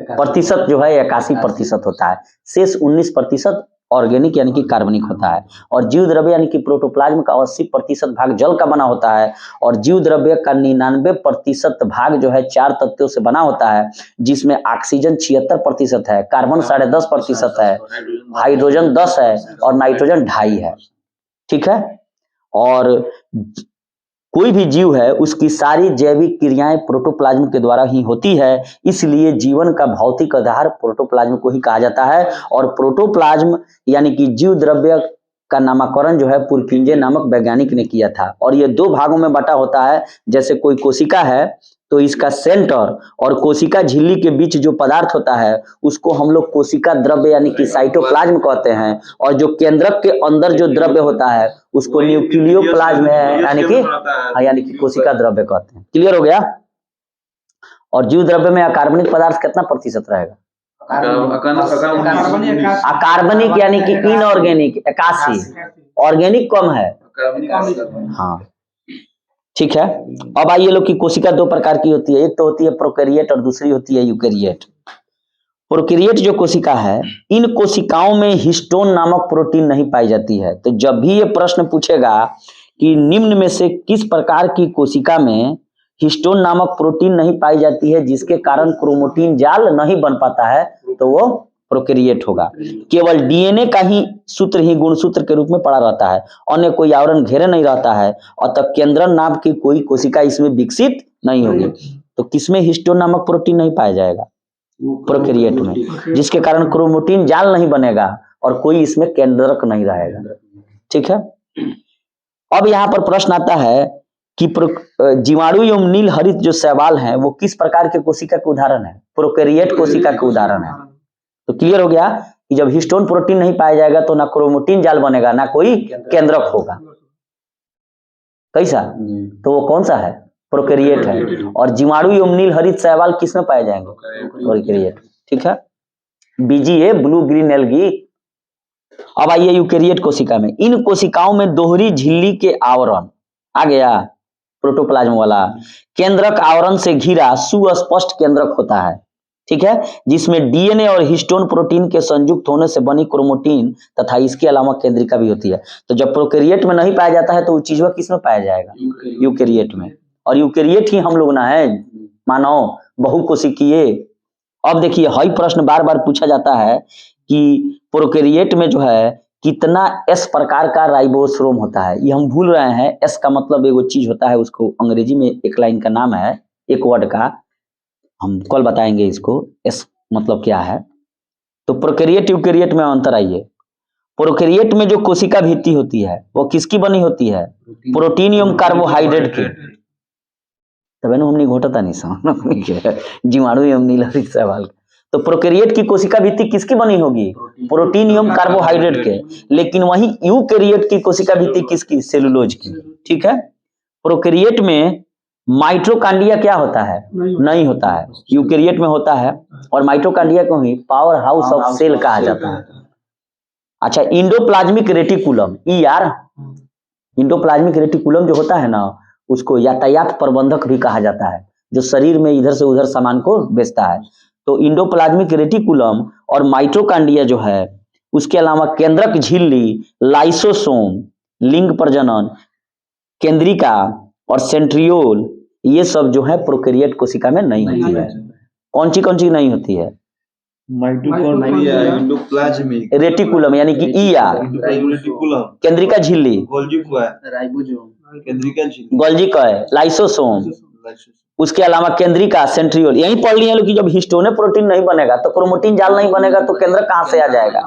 A: प्रतिशत जो है 81% होता है। शेष 19% ऑर्गेनिक यानी कि कार्बनिक होता है। और जीव द्रव्य यानी कि प्रोटोप्लाज्म का 80% भाग जल का बना होता है और जीव द्रव्य का 99% भाग जो है 4 तत्वों से बना होता है, जिसमें ऑक्सीजन 76% है, कार्बन 10.5% है, हाइड्रोजन 10 है और नाइट्रोजन 2.5 है। ठीक है। और कोई भी जीव है उसकी सारी जैविक क्रियाएं प्रोटोप्लाज्म के द्वारा ही होती है, इसलिए जीवन का भौतिक आधार प्रोटोप्लाज्म को ही कहा जाता है। और प्रोटोप्लाज्म यानी कि जीव द्रव्य का नामकरण जो है पुरकिंजे नामक वैज्ञानिक ने किया था। और ये 2 भागों में बटा होता है। जैसे कोई कोशिका है तो इसका सेंटर और कोशिका झिल्ली के बीच जो पदार्थ होता है उसको हम लोग कोशिका द्रव्य यानी कि साइटोप्लाज्म कहते हैं, और जो केंद्रक के अंदर जो द्रव्य होता है उसको न्यूक्लियोप्लाज्म है यानी कि कोशिका द्रव्य कहते हैं। क्लियर हो गया। और जीव द्रव्य में अकार्बनिक पदार्थ कितना प्रतिशत रहेगा? अकार्बनिक यानी कि इनऑर्गेनिक 81, ऑर्गेनिक कम है। हाँ ठीक है। अब आइए लोग की कोशिका 2 प्रकार की होती है, एक तो होती है प्रोकैरियोट और दूसरी होती है यूकैरियोट। प्रोकैरियोट जो कोशिका है, इन कोशिकाओं में हिस्टोन नामक प्रोटीन नहीं पाई जाती है। तो जब भी ये प्रश्न पूछेगा कि निम्न में से किस प्रकार की कोशिका में हिस्टोन नामक प्रोटीन नहीं पाई जाती है जिसके कारण क्रोमैटिन जाल नहीं बन पाता है, तो वो प्रोकैरियोट होगा। केवल डीएनए का ही सूत्र ही गुणसूत्र के रूप में पड़ा रहता है, अन्य कोई आवरण घेरे नहीं रहता है, अतः केंद्रन नाम की कोई कोशिका इसमें विकसित नहीं होगी। तो किसमें हिस्टोन नामक प्रोटीन नहीं पाया जाएगा? प्रोकैरियोट में, जिसके कारण क्रोमैटिन जाल नहीं बनेगा और कोई इसमें केंद्रक नहीं रहेगा। ठीक है। अब यहाँ पर प्रश्न आता है कि जीवाणु एवं नील हरित जो शैवाल हैं वो किस प्रकार के कोशिका के उदाहरण है? प्रोकैरियोट कोशिका के उदाहरण है। तो क्लियर हो गया कि जब हिस्टोन प्रोटीन नहीं पाया जाएगा तो ना क्रोमैटिन जाल बनेगा ना कोई केंद्रक होगा। कैसा? तो वो कौन सा है? प्रोकैरियोट है। और जीवाणु एवं नील हरित शैवाल किसमें पाए जाएंगे? प्रोकैरियोट। ठीक है। BGA blue green algae. अब आइए यूकैरियोट कोशिका में। इन कोशिकाओं में दोहरी झिल्ली के आवरण आ गया, प्रोटोप्लाज्म वाला केंद्रक आवरण से घिरा सुस्पष्ट केंद्रक होता है। ठीक है। जिसमें डीएनए और हिस्टोन प्रोटीन के संयुक्त होने से बनी क्रोमैटिन तथा इसके अलावा केंद्रिका भी होती है। तो जब प्रोकैरियोट में नहीं पाया जाता है तो वो चीज किस में पाया जाएगा? यूकैरियोट में। और यूकैरियोट ही हम लोग ना है, मानव बहुकोशिकीय। अब देखिए हई प्रश्न बार बार पूछा जाता है कि प्रोकैरियोट में जो है कितना एस प्रकार का राइबोसोम होता है। ये हम भूल रहे हैं। एस का मतलब एगो चीज होता है, उसको अंग्रेजी में एक लाइन का नाम है, एक वर्ड का, हम कल बताएंगे इसको एस मतलब क्या है। तो प्रोकैरियोट यूकैरियोट में अंतर आइए। प्रोकैरियोट में जो कोशिका भित्ति होती है वो किसकी बनी होती है? प्रोटीन एवं कार्बोहाइड्रेट की। तब हमने घोटता नहीं समझ जीवाणु एवं नील हरित शैवाल। तो प्रोकैरियोट की कोशिका भित्ति किसकी बनी होगी? प्रोटीन एवं कार्बोहाइड्रेट के। लेकिन वहीं यूकैरियोट की कोशिका भित्ति किसकी? सेलुलोज की। ठीक है। प्रोकैरियोट में माइटोकॉन्ड्रिया क्या होता है? नहीं होता है। यूकैरियोट में होता है। और माइटोकॉन्ड्रिया को ही पावर हाउस ऑफ सेल कहा जाता है। अच्छा, endoplasmic reticulum, ER, endoplasmic reticulum जो होता है ना, उसको यातायात प्रबंधक भी कहा जाता है, जो शरीर में इधर से उधर सामान को भेजता है। तो इंडोप्लाज्मिक रेटिकुलम और माइटोकॉन्ड्रिया जो है, उसके अलावा केंद्रक झिल्ली, लाइसोसोम, लिंग प्रजनन, केंद्रिका और सेंट्रियोल, ये सब जो है प्रोकैरियोट कोशिका में नहीं होती है। कौन सी नहीं होती है?
B: माइटोकॉन्ड्रिया, इंडोप्लाज्मिक
A: रेटिकुलम यानी कि ईआर, केंद्रिका झिल्ली, गोल्जी कॉय, लाइसोसोम, उसके अलावा केंद्रिका, सेंट्रियोल। यही पढ़ लिया लोग कि जब हिस्टोन प्रोटीन नहीं बनेगा तो क्रोमैटिन जाल नहीं बनेगा तो केंद्रक कहां से आ जाएगा?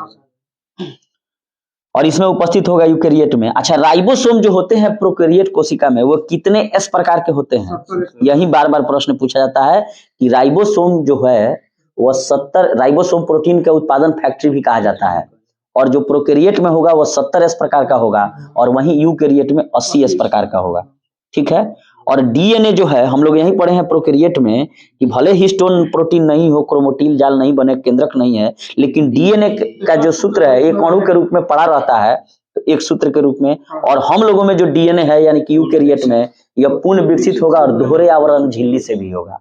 A: और इसमें उपस्थित होगा यूकैरियोट में। अच्छा, राइबोसोम जो होते हैं प्रोकैरियोट कोशिका में वो कितने एस प्रकार के होते हैं? यही बार बार प्रश्न पूछा जाता है कि राइबोसोम जो है वह 70, राइबोसोम प्रोटीन का उत्पादन फैक्ट्री भी कहा जाता है। और जो प्रोकैरियोट में होगा वह 70 एस प्रकार का होगा और वहीं यूकैरियोट में 80 एस प्रकार का होगा। ठीक है। और डीएनए जो है हम लोग यहीं पढ़े हैं प्रोकैरियोट में कि भले हिस्टोन प्रोटीन नहीं हो, क्रोमोटिल जाल नहीं बने, केंद्रक नहीं है, लेकिन डीएनए का जो सूत्र है एक अणु के रूप में पड़ा रहता है, एक सूत्र के रूप में। और हम लोगों में जो डीएनए है यानी कि यूकैरियोट में यह पूर्ण विकसित होगा और दोहरे आवरण झिल्ली से भी होगा।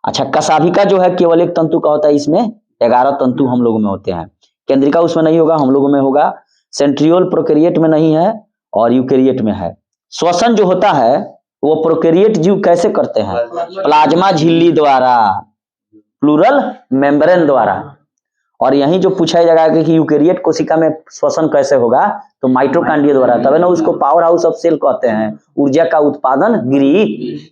A: अच्छा, कशाभिका जो है केवल एक तंतु का होता है, इसमें 11 तंतु हम लोगों में होते हैं। केंद्रिका उसमें नहीं होगा, हम लोगों में होगा। सेंट्रियोल प्रोकैरियोट में नहीं है और यूकैरियोट में है। श्वसन जो होता है वो प्रोकैरियोट जीव कैसे करते हैं? प्लाज्मा झिल्ली द्वारा, प्लूरल मेम्ब्रेन द्वारा। और यही जो पूछा जाएगा कि यूकैरियोट कोशिका में श्वसन कैसे होगा, तो माइटोकॉन्ड्रिया द्वारा, तब ना उसको पावर हाउस ऑफ सेल कहते हैं, ऊर्जा का उत्पादन गृह।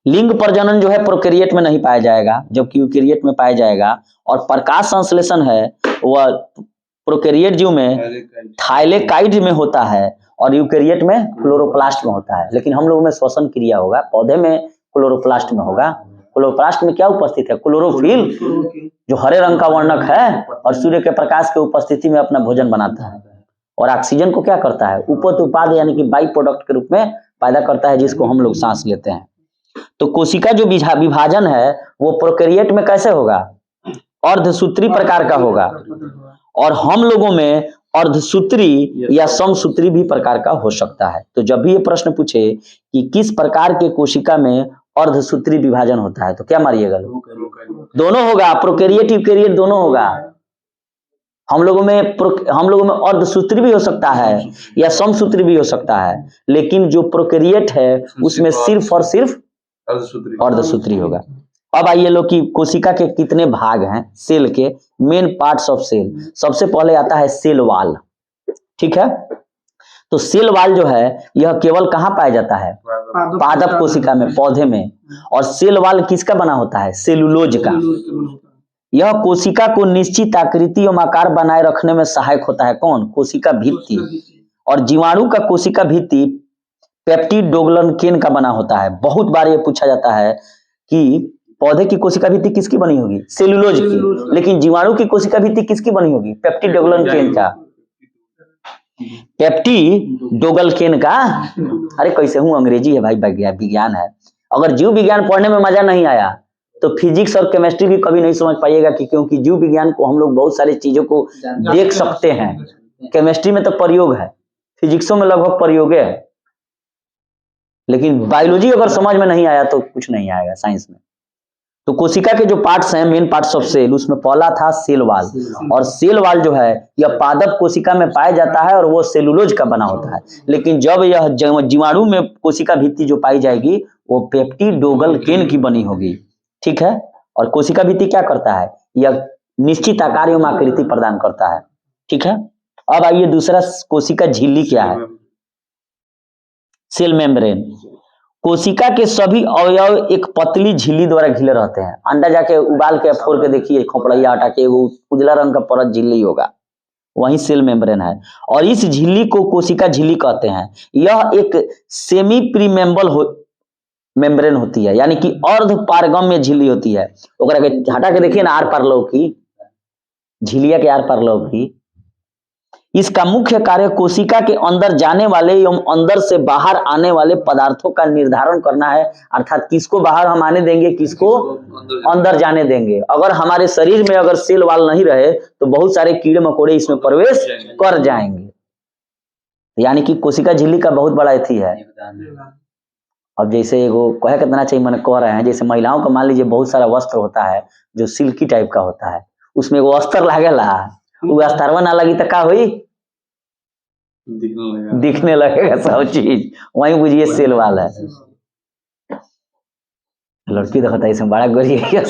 A: लिंग प्रजनन जो है प्रोकैरियोट में नहीं पाया जाएगा, जबकि यूकैरियोट में पाया जाएगा। और प्रकाश संश्लेषण है वह प्रोकैरियोट जीव में थाइलेकाइड में होता है और यूकैरियोट में क्लोरोप्लास्ट में होता है। लेकिन हम लोगों में श्वसन क्रिया होगा, पौधे में क्लोरोप्लास्ट में होगा। क्लोरोप्लास्ट में क्या उपस्थित है? क्लोरोफिल, जो हरे रंग का वर्णक है और सूर्य के प्रकाश के उपस्थिति में अपना भोजन बनाता है। और ऑक्सीजन को क्या करता है? उपोत्पाद यानी कि बाई प्रोडक्ट के रूप में पैदा करता है, जिसको हम लोग सांस लेते हैं। तो कोशिका जो विभाजन है वो प्रोकैरियोट में कैसे होगा? अर्धसूत्री प्रकार का होगा। और हम लोगों में अर्धसूत्री या समसूत्री भी प्रकार का हो सकता है। तो जब भी ये प्रश्न पूछे कि किस प्रकार के कोशिका में अर्धसूत्री विभाजन होता है, तो क्या मारिएगा? दोनों होगा, प्रोकैरियोट यूकैरियोट दोनों होगा। हम लोगों में अर्धसूत्री भी हो सकता है या समसूत्री भी हो सकता है, लेकिन जो प्रोकैरियोट है उसमें सिर्फ और सिर्फ अर्धसूत्री होगा। अब आइए लो कि कोशिका के कितने भाग हैं, सेल के मेन पार्ट्स ऑफ सेल। सबसे पहले आता है सेल वाल, ठीक है। तो सेल वाल जो है यह केवल कहाँ पाया जाता है? पादप कोशिका में, पौधे में। और सेल वाल किसका बना होता है? सेलुलोज का। यह कोशिका को निश्चित आकृति एवं आकार बनाए रखने में सहायक होता है। कौन? कोशिका भित्ति। और जीवाणु का कोशिका भित्ति पेप्टिडोग्लन का बना होता है। बहुत बार ये पूछा जाता है कि पौधे की कोशिका भित्ति किसकी बनी होगी? सेलुलोज की। लेकिन जीवाणु की कोशिका भित्ति किसकी बनी होगी? पेप्टिडोग्लन का। पेप्टिडोग्लन का, अरे कैसे हूँ, अंग्रेजी है भाई, विज्ञान है। अगर जीव विज्ञान पढ़ने में मजा नहीं आया तो फिजिक्स और केमिस्ट्री भी कभी नहीं समझ पाइएगा, क्योंकि जीव विज्ञान को हम लोग बहुत सारी चीजों को देख सकते हैं। केमिस्ट्री में तो प्रयोग है, फिजिक्सों में लगभग प्रयोग है, लेकिन बायोलॉजी अगर समझ में नहीं आया तो कुछ नहीं आएगा साइंस में। तो कोशिका के जो पार्ट्स हैं, मेन पार्ट्स ऑफ सेल, उसमें पहला था सेल वाल। और सेल वाल जो है यह पादप कोशिका में पाया जाता है और वो सेलुलोज का बना होता है। लेकिन जब यह जीवाणु में कोशिका भित्ति जो पाई जाएगी वो पेप्टिडोग्लन की बनी होगी, ठीक है। और कोशिका भित्ति क्या करता है? यह निश्चित आकार एवं आकृति प्रदान करता है, ठीक है। अब आइए दूसरा, कोशिका झिल्ली क्या है? Cell membrane. कोशिका के सभी अवयव एक पतली झिल्ली द्वारा घिरे रहते हैं। अंडा जाके उबाल के फोड़ के देखिए, खोपड़िया हटा के वो उजला रंग का परत झिल्ली होगा, वही सेल मेम्ब्रेन है। और इस झिल्ली को कोशिका झिल्ली कहते हैं। यह एक सेमी प्रीमेम्बल मेम्ब्रेन होती है, यानी कि अर्ध पारगम्य झिल्ली होती है। ओकरा के हटा के देखिए ना, आर पार लौकी, झिल्लिया के आर पार लौकी। इसका मुख्य कार्य कोशिका के अंदर जाने वाले एवं अंदर से बाहर आने वाले पदार्थों का निर्धारण करना है। अर्थात किसको बाहर हम आने देंगे, किसको अंदर जाने देंगे। अगर हमारे शरीर में अगर सेल वाल नहीं रहे तो बहुत सारे कीड़े मकोड़े इसमें प्रवेश कर जाएंगे। यानी कि कोशिका झिल्ली का बहुत बड़ा अथी है। अब जैसे वो कहे कितना चाहिए, मैंने कह रहे हैं, जैसे महिलाओं का मान लीजिए बहुत सारा वस्त्र होता है जो सिल्की टाइप का होता है, उसमें वो अस्तर लागेला, वो अस्तरवा ना लगी तो क्या हुई? दिखने लगेगा सब चीज। वही बुझिए सेल वाल है। लड़की देखता इसमें बड़ा गोरी है।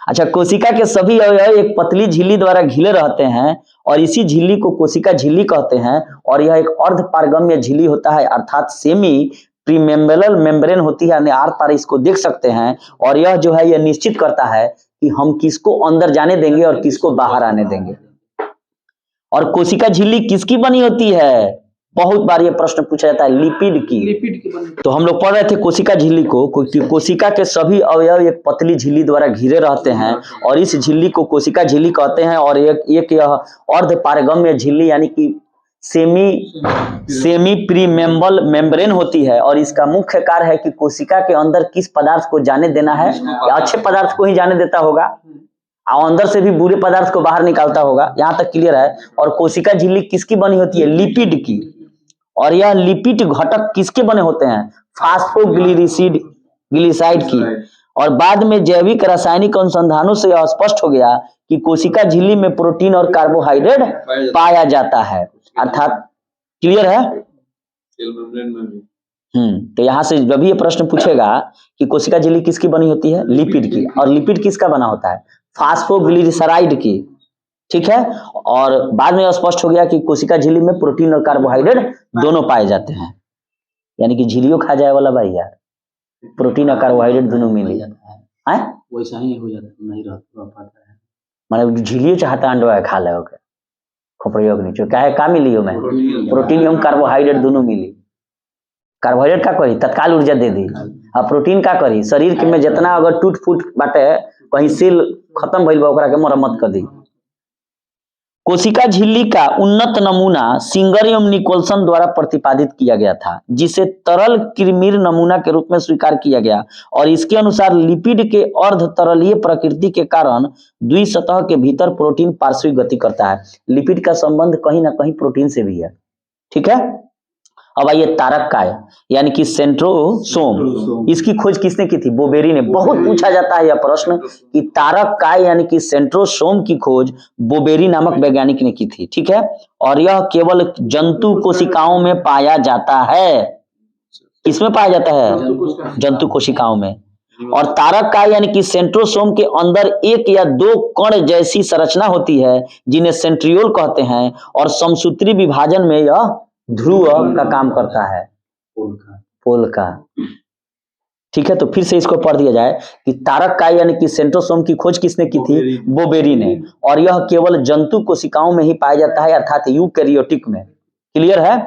A: अच्छा, कोशिका के सभी अवयव एक पतली झिल्ली द्वारा घिरे रहते हैं और इसी झिल्ली को कोशिका झिल्ली कहते हैं। और यह एक अर्ध पारगम्य झिल्ली होता है, अर्थात सेमी प्रीमेम्ब्रेन मेम्ब्रेन होती है, यानी आर पार इसको देख सकते हैं। और यह जो है यह निश्चित करता है कि हम किसको अंदर जाने देंगे और किसको बाहर आने देंगे। और कोशिका झिल्ली किसकी बनी होती है? बहुत बार ये प्रश्न पूछा जाता है, लिपिड की। तो हम लोग पढ़ रहे थे कोशिका झिल्ली को, कोशिका के सभी अवयव एक पतली झिल्ली द्वारा घिरे रहते हैं और इस झिल्ली को कोशिका झिल्ली कहते हैं। और एक यह अर्ध पारगम्य झिल्ली यानी कि सेमी प्रीमेम्बल मेम्ब्रेन होती है और इसका मुख्य कार्य है कि कोशिका के अंदर किस पदार्थ को जाने देना है, या अच्छे पदार्थ को ही जाने देता होगा और अंदर से भी बुरे पदार्थ को बाहर निकालता होगा। यहाँ तक क्लियर है। और कोशिका झिल्ली किसकी बनी होती है, लिपिड की, और यह लिपिड घटक किसके बने होते हैं, फास्फोग्लिसराइड ग्लिसाइड की। और बाद में जैविक रासायनिक अनुसंधानों से यह स्पष्ट हो गया कि कोशिका झिल्ली में प्रोटीन और कार्बोहाइड्रेट पाया जाता है। अर्थात क्लियर है। तो यहां से जब ये प्रश्न पूछेगा कि कोशिका झिल्ली किसकी बनी होती है, लिपिड की, और लिपिड किसका बना होता है, फास्फोग्लिसराइड की, ठीक है। और बाद में स्पष्ट हो गया कि कोशिका झिल्ली में प्रोटीन और कार्बोहाइड्रेट दोनों पाए जाते हैं, यानी कि झिल्लियों खा जाए वाला भाई यार, प्रोटीन और कार्बोहाइड्रेट दोनों मिल जाता है,
C: वैसा ही हो जाता है, नहीं रह पाता है।
A: माने झिल्लियों चाहता अंडवा खा ले ओके खोपड़ियों के नीचे क्या है, का मिली में प्रोटीन एवं कार्बोहाइड्रेट दोनों मिली। कार्बोहाइड्रेट का करी तत्काल ऊर्जा दे दी, और प्रोटीन का करी शरीर के में जितना अगर टूट फूट बाटे कहीं सेल खत्म भइल बा ओकरा के मरम्मत कर दी। कोशिका झिल्ली का उन्नत नमूना सिंगर एवं निकोलसन द्वारा प्रतिपादित किया गया था, जिसे तरल कृमिर नमूना के रूप में स्वीकार किया गया, और इसके अनुसार लिपिड के अर्ध तरलीय प्रकृति के कारण द्विसतह के भीतर प्रोटीन पार्श्विक गति करता है। लिपिड का संबंध कहीं ना कहीं प्रोटीन से भी है, ठीक है। अब आइए तारक काय यानी कि सेंट्रोसोम, इसकी खोज किसने की थी, बोबेरी ने। बहुत पूछा जाता है यह प्रश्न कि तारक काय यानी कि सेंट्रोसोम की खोज बोबेरी नामक वैज्ञानिक ने की थी, ठीक है। और यह केवल जंतु कोशिकाओं में पाया जाता है। किसमें पाया जाता है, जंतु कोशिकाओं में। और तारक काय यानी कि सेंट्रोसोम के अंदर एक या दो कण जैसी संरचना होती है जिन्हें सेंट्रियोल कहते हैं, और समसूत्री विभाजन में यह ध्रुव का काम करता है, पोल का, ठीक है। तो फिर से इसको पढ़ दिया जाए कि तारक काय यानी कि सेंट्रोसोम की खोज किसने की थी, बोबेरी ने, और यह केवल जंतु कोशिकाओं में ही पाया जाता है, अर्थात यूकैरियोटिक में। क्लियर है।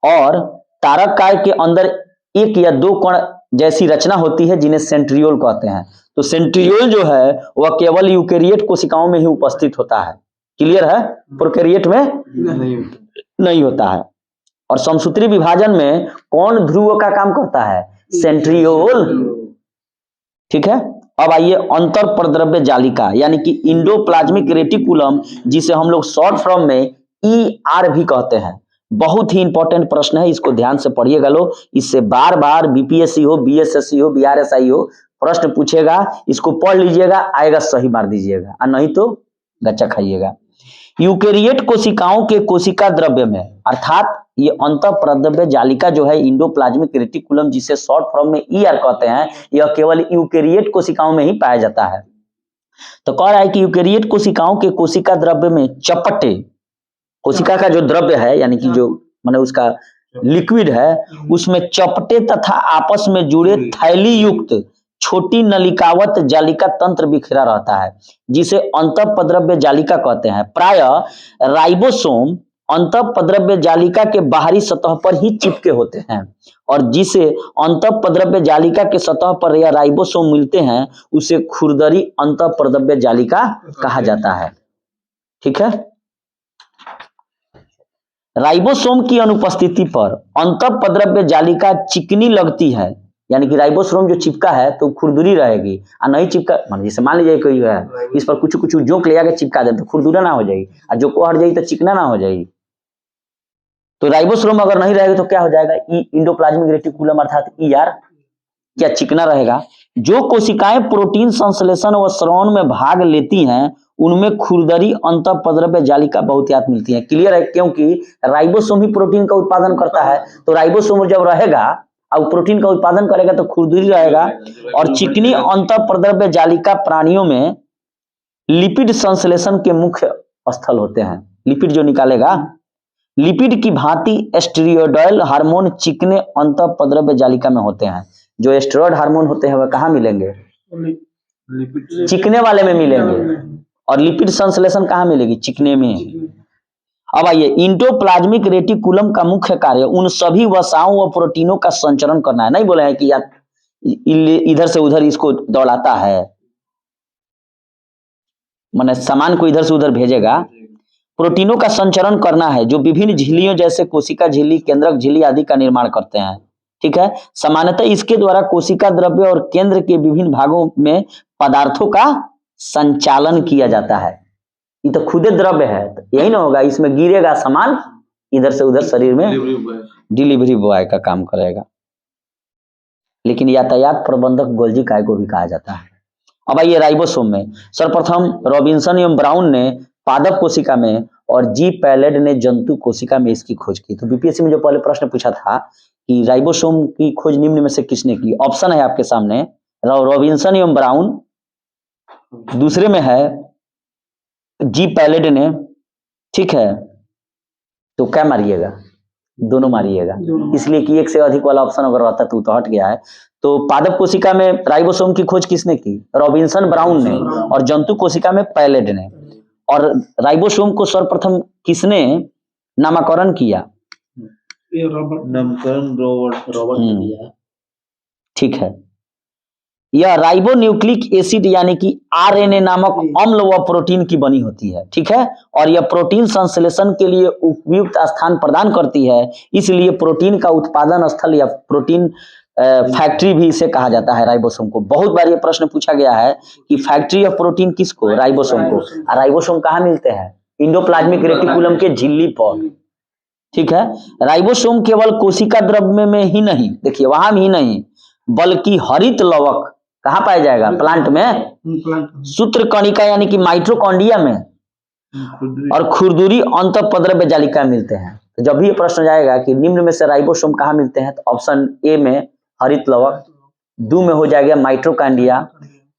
A: और तारक काय के अंदर एक या दो कण जैसी रचना होती है जिन्हें सेंट्रियोल कहते हैं। तो सेंट्रियोल जो है वह केवल यूकैरियोट कोशिकाओं में ही उपस्थित होता है। क्लियर है, प्रोकैरियोट में नहीं होता है। और समसूत्री विभाजन में कौन ध्रुव का काम करता है, सेंट्रियोल, ठीक है। अब आइए अंतर प्रद्रव्य जालिका यानी कि इंडोप्लाज्मिक रेटिकुलम, जिसे हम लोग शॉर्ट फॉर्म में ER भी कहते हैं। बहुत ही इंपॉर्टेंट प्रश्न है, इसको ध्यान से पढ़िएगा लोग। इससे बार बार BPSC हो, BSSC हो, BRSI हो प्रश्न पूछेगा, इसको पढ़ लीजिएगा, आएगा सही मार दीजिएगा, और नहीं तो गच्चा खाइएगा। यूकैरियोट कोशिकाओं के कोशिका द्रव्य में, अर्थात ये अंतःप्रद्रव्य जालिका जो है इंडोप्लाज्मिक रेटिकुलम, जिसे शॉर्ट फॉर्म में ER कहते हैं, यह केवल यूकैरियोट कोशिकाओं में ही पाया जाता है। तो कह रहा है कि यूकैरियोट कोशिकाओं के कोशिका द्रव्य में चपटे, कोशिका का जो द्रव्य है यानी कि जो माने उसका लिक्विड है, उसमें चपटे तथा आपस में जुड़े थैली युक्त छोटी नलिकावत जालिका तंत्र बिखरा रहता है, जिसे अंतःप्रद्रव्य जालिका कहते हैं। प्रायः राइबोसोम अंतःप्रद्रव्य जालिका के बाहरी सतह पर ही चिपके होते हैं, और जिसे अंतःप्रद्रव्य जालिका के सतह पर या राइबोसोम मिलते हैं उसे खुरदरी अंतःप्रद्रव्य जालिका कहा जाता है, ठीक है। राइबोसोम की अनुपस्थिति पर अंतःप्रद्रव्य जालिका चिकनी लगती है, यानी कि राइबोसोम जो चिपका है तो खुरदुरी रहेगी, और नहीं चिपका मान जैसे मान लीजिए कोई है इस पर कुछ कुछ जोक ले जाके चिपका दे तो खुरदुरा ना हो जाएगी, और जो को हट जाएगी तो चिकना ना हो जाएगी। तो राइबोसोम अगर नहीं रहेगा तो क्या हो जाएगा, इंडोप्लाज्मिक रेटिकुलम अर्थात ER क्या चिकना रहेगा। जो कोशिकाएं प्रोटीन संश्लेषण व स्रवण में भाग लेती हैं उनमें खुरदरी अंतःप्रद्रव्य जालिका बहुतायत मिलती है। क्लियर है, क्योंकि राइबोसोम ही प्रोटीन का उत्पादन करता है, तो राइबोसोम जब रहेगा और प्रोटीन का उत्पादन करेगा तो खुरदरी रहेगा। और चिकनी अंतःप्रद्रव्य जालिका प्राणियों में लिपिड संश्लेषण के मुख्य स्थल होते हैं। लिपिड जो निकालेगा, लिपिड की भांति एस्टेरॉयडल हार्मोन चिकने अंतःप्रद्रव्य जालिका में होते हैं। जो एस्टेरॉयड हार्मोन होते हैं वह कहाँ मिलेंगे, चिकने वाले में मिलेंगे, और लिपिड संश्लेषण कहाँ मिलेगी, चिकने में। अब आइए, इंडोप्लाज्मिक रेटिकुलम का मुख्य कार्य उन सभी वसाओं व प्रोटीनों का संचरण करना है। नहीं बोले हैं कि यार इधर से उधर इसको दौड़ाता है, माने सामान को इधर से उधर भेजेगा। प्रोटीनों का संचरण करना है जो विभिन्न झिल्लियों जैसे कोशिका झिल्ली, केंद्रक झिल्ली आदि का निर्माण करते हैं। ठीक है, सामान्यतः इसके द्वारा कोशिका द्रव्य और केंद्र के विभिन्न भागों में पदार्थों का संचालन किया जाता है। ये तो खुदे द्रव्य है, तो यही ना होगा, इसमें गिरेगा सामान, इधर से उधर शरीर में डिलीवरी बॉय का काम करेगा। लेकिन यातायात प्रबंधक गोल्जी काय को भी कहा जाता है। अब आइए राइबोसोम में, सर्वप्रथम रॉबिन्सन एवं ब्राउन ने पादप कोशिका में और जी पैलेड ने जंतु कोशिका में इसकी खोज की। तो बीपीएससी में जो पहले प्रश्न पूछा था कि राइबोसोम की खोज निम्न में से किसने की, ऑप्शन है आपके सामने, रॉबिन्सन एवं ब्राउन, दूसरे में है जी पैलेड ने। ठीक है, तो क्या मारिएगा, दोनों मारिएगा, इसलिए कि एक से अधिक वाला ऑप्शन अगर रहता तो हट गया है। तो पादप कोशिका में राइबोसोम की खोज किसने की, रॉबिन्सन ब्राउन ने, और जंतु कोशिका में पैलेड ने। और राइबोसोम को सर्वप्रथम किसने नामकरण किया,
B: नामकरण रॉबर्ट
C: ने किया है।
A: ठीक है, यह राइबो न्यूक्लिक एसिड यानी कि आरएनए नामक अम्ल व प्रोटीन की बनी होती है। ठीक है, और यह प्रोटीन संश्लेषण के लिए उपयुक्त स्थान प्रदान करती है, इसलिए प्रोटीन का उत्पादन स्थल या प्रोटीन फैक्ट्री भी इसे कहा जाता है राइबोसोम को। बहुत बार ये प्रश्न पूछा गया है कि फैक्ट्री ऑफ प्रोटीन किसको, राइबोसोम को। राइबोसोम कहाँ मिलते हैं, इंडोप्लाज्मिक रेटिकुलम के झिल्ली पर। ठीक है, राइबोसोम केवल कोशिका द्रव्य में ही नहीं, देखिए वहां भी नहीं, बल्कि हरित लवक कहाँ पाया जाएगा, प्लांट में, सूत्र कणिका यानी कि माइटोकॉन्ड्रिया में, और खुरदुरी अंतःपद्रव्य जालिका मिलते हैं। तो जब भी ये प्रश्न जाएगा कि निम्न में से राइबोसोम कहाँ मिलते हैं, तो ऑप्शन ए में हरित लवक, 2 में हो जाएगा माइटोकॉन्ड्रिया,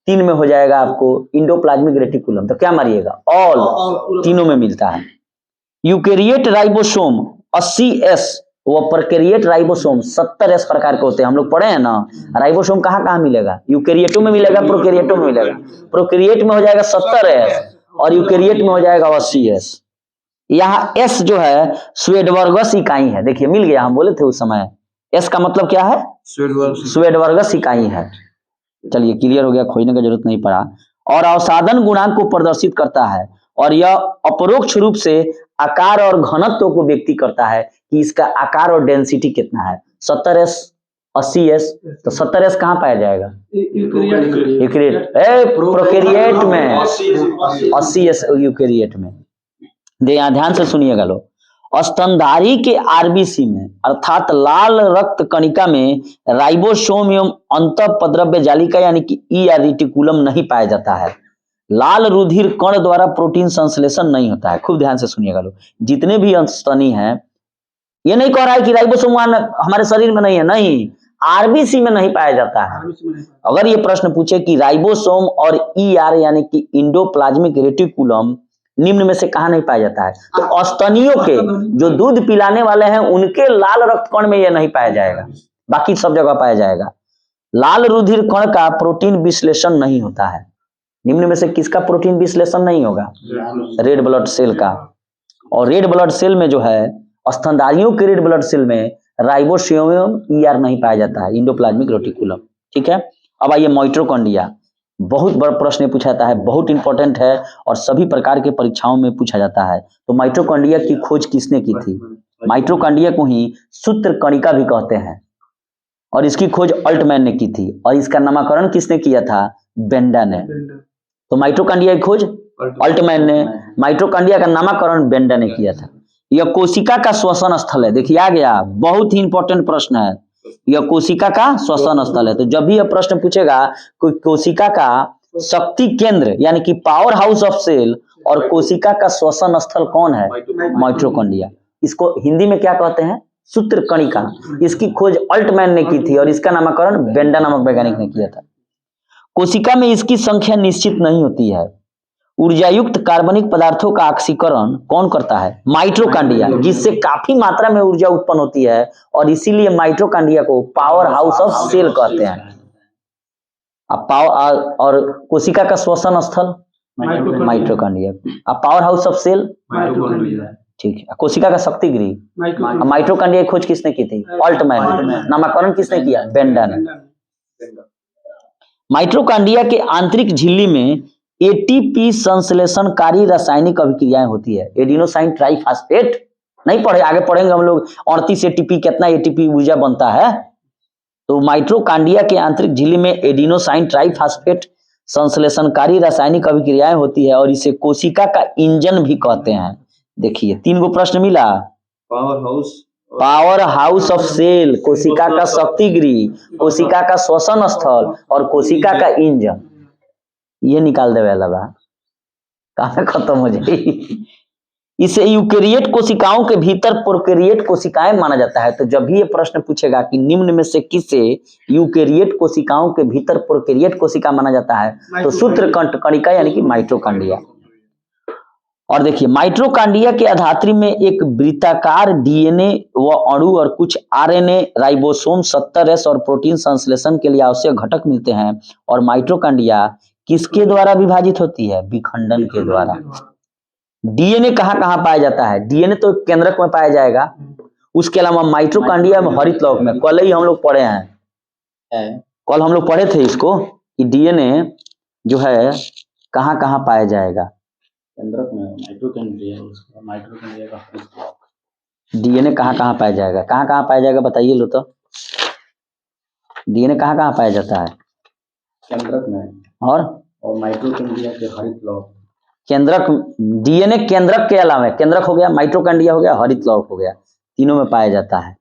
A: 3 में हो जाएगा आपको इंडोप्लाज्मिक रेटिकुलम। तो क्या मारिएगा, ऑल, तीनों में मिलता है। यूकेरियोट राइबोसोम 80S वो प्रोकैरियोट राइबोसोम 70S प्रकार के होते हैं, हम लोग पढ़े हैं ना। राइबोसोम कहाँ कहाँ मिलेगा, यूकेरियोटों में मिलेगा, प्रोकैरियोटों में मिलेगा। प्रोकैरियोट में हो जाएगा 70S और यूकेरियोट में हो जाएगा 80S। यहाँ S जो है स्वेडवर्गस इकाई है, देखिए मिल गया, हम बोले थे उस समय। S का मतलब क्या है, स्वेडवर्गस इकाई है। चलिए क्लियर हो गया, खोजने की जरूरत नहीं पड़ा। और अवसादन गुणांक को प्रदर्शित करता है, और यह अपरोक्ष रूप से आकार और घनत्व को व्यक्त करता है कि इसका आकार और डेंसिटी कितना है। 70S 80S, तो 70S कहाँ पाया जाएगा, प्रोकैरियोट में, 80S यूकेरियोट में। ध्यान से सुनिएगा लोग, स्तनधारी के आरबीसी में अर्थात लाल रक्त कणिका में राइबोसोम एवं अंतःपद्रव्य जालिका यानी कि ई या रेटिकुलम नहीं पाया जाता है। लाल रुधिर कण द्वारा प्रोटीन संश्लेषण नहीं होता है। खूब ध्यान से सुनिएगा लोग, जितने भी स्तनी हैं, ये नहीं कह रहा है कि राइबोसोम हमारे शरीर में नहीं है, नहीं, आरबीसी में नहीं पाया जाता है। अगर ये प्रश्न पूछे कि राइबोसोम और ईआर यानी कि इंडोप्लाज्मिक रेटिकुलम निम्न में से कहा नहीं पाया जाता है, तो स्तनियों के जो दूध पिलाने वाले हैं उनके लाल रक्त कण में यह नहीं पाया जाएगा, बाकी सब जगह पाया जाएगा। लाल रुधिर कण का प्रोटीन विश्लेषण नहीं होता है। निम्न में से किसका प्रोटीन विश्लेषण नहीं होगा, रेड ब्लड सेल का। और रेड ब्लड सेल में जो है, स्तनधारियों के रेड ब्लड सेल में राइबोसोम ईआर नहीं पाया जाता है, इंडोप्लाज्मिक रेटिकुलम। ठीक है, अब आइए माइटोकॉन्ड्रिया। बहुत बड़ा प्रश्न पूछा जाता है, बहुत इंपॉर्टेंट है और सभी प्रकार के परीक्षाओं में पूछा जाता है। तो माइटोकॉन्ड्रिया की खोज किसने की थी, माइटोकॉन्ड्रिया को ही सूत्र कणिका भी कहते हैं, और इसकी खोज अल्टमैन ने की थी। और इसका नामकरण किसने किया था, बेंडा ने। तो माइटोकॉन्ड्रिया की खोज अल्टमैन ने, माइटोकॉन्ड्रिया का नामकरण बेंडा ने किया था। यह कोशिका का श्वसन स्थल है, देखिए आ गया, बहुत ही इंपॉर्टेंट प्रश्न है, यह कोशिका का श्वसन स्थल है। तो जब भी यह प्रश्न पूछेगा कोई कोशिका का शक्ति केंद्र यानी कि पावर हाउस ऑफ सेल और कोशिका का श्वसन स्थल कौन है, माइटोकॉन्ड्रिया। इसको हिंदी में क्या कहते हैं, सूत्र कणिका। इसकी खोज अल्टमैन ने की थी और इसका नामकरण बेंडा नामक वैज्ञानिक ने किया था। कोशिका में इसकी संख्या निश्चित नहीं होती है। ऊर्जायुक्त कार्बनिक पदार्थों का ऑक्सीकरण कौन करता है, माइटोकॉन्ड्रिया, जिससे काफी मात्रा में ऊर्जा उत्पन्न होती है और इसीलिए माइटोकॉन्ड्रिया को पावर हाउस ऑफ सेल कहते हैं। अब और कोशिका का श्वसन स्थल माइटोकॉन्ड्रिया, अब पावर हाउस ऑफ सेल, ठीक है। कोशिका का शक्ति गृह, माइटोकॉन्ड्रिया की खोज किसने की थी, अल्टमैन। नामकरण किसने किया, बेंडा ने। माइटोकॉन्ड्रिया के आंतरिक झिल्ली में एटीपी संश्लेषणकारी रासायनिक अभिक्रियाएं होती है। एडिनोसाइन ट्राइफॉस्फेट नहीं पढ़े, आगे पढ़ेंगे हम लोग 38 एटीपी, कितना एटीपी ऊर्जा बनता है। तो माइटोकांड्रिया के आंतरिक झिल्ली में एडिनोसाइन ट्राइफॉस्फेट संश्लेषणकारी रासायनिक अभिक्रियाएं होती है और इसे कोशिका का इंजन भी कहते हैं। देखिए 3 गो प्रश्न मिला। पावर हाउस ऑफ सेल, कोशिका का शक्ति गृह, कोशिका का श्वसन स्थल और कोशिका का इंजन, ये निकाल देवे लगा, कहां खत्म हो जाएगी। इसे यूकेरियोट कोशिकाओं के भीतर प्रोकैरियोट कोशिकाएं माना जाता है। तो जब भी ये प्रश्न पूछेगा कि निम्न में से किसे यूकेरियोट कोशिकाओं के भीतर प्रोकैरियोट कोशिका माना जाता है, तो सूत्रकंठ कणिका यानी कि माइटोकांड्रिया। और देखिए माइटोकांड्रिया के अधात्री में एक वृत्ताकार डीएनए व अणु और कुछ आरएनए, राइबोसोम, 70S और प्रोटीन संश्लेषण के लिए आवश्यक घटक मिलते हैं। और माइटोकांड्रिया किसके द्वारा विभाजित होती है? विखंडन के द्वारा। डीएनए कहाँ कहाँ पाया जाता है? डीएनए तो केंद्रक में पाया जाएगा, उसके अलावा माइटोकांड्रिया में हरित लौक में। कल ही हम लोग पढ़े हैं, कल हम लोग पढ़े थे इसको कि डीएनए जो है कहाँ कहाँ पाया जाएगा।
C: केंद्रक में माइटोकांड्रिया, उसका माइटोकांड्रिया का हरित लौक।
A: डीएनए कहाँ कहाँ पाया जाएगा? कहाँ कहाँ पाया जाएगा बताइए लो तो। डीएनए कहाँ कहाँ पाया जाता है?
C: केंद्रक में
A: और
C: माइटोकांड्रिया के हरित लौक।
A: केंद्रक, डीएनए केंद्रक के अलावा, केंद्रक हो गया, माइटोकांड्रिया हो गया, हरित लौक हो गया, तीनों में पाया जाता है।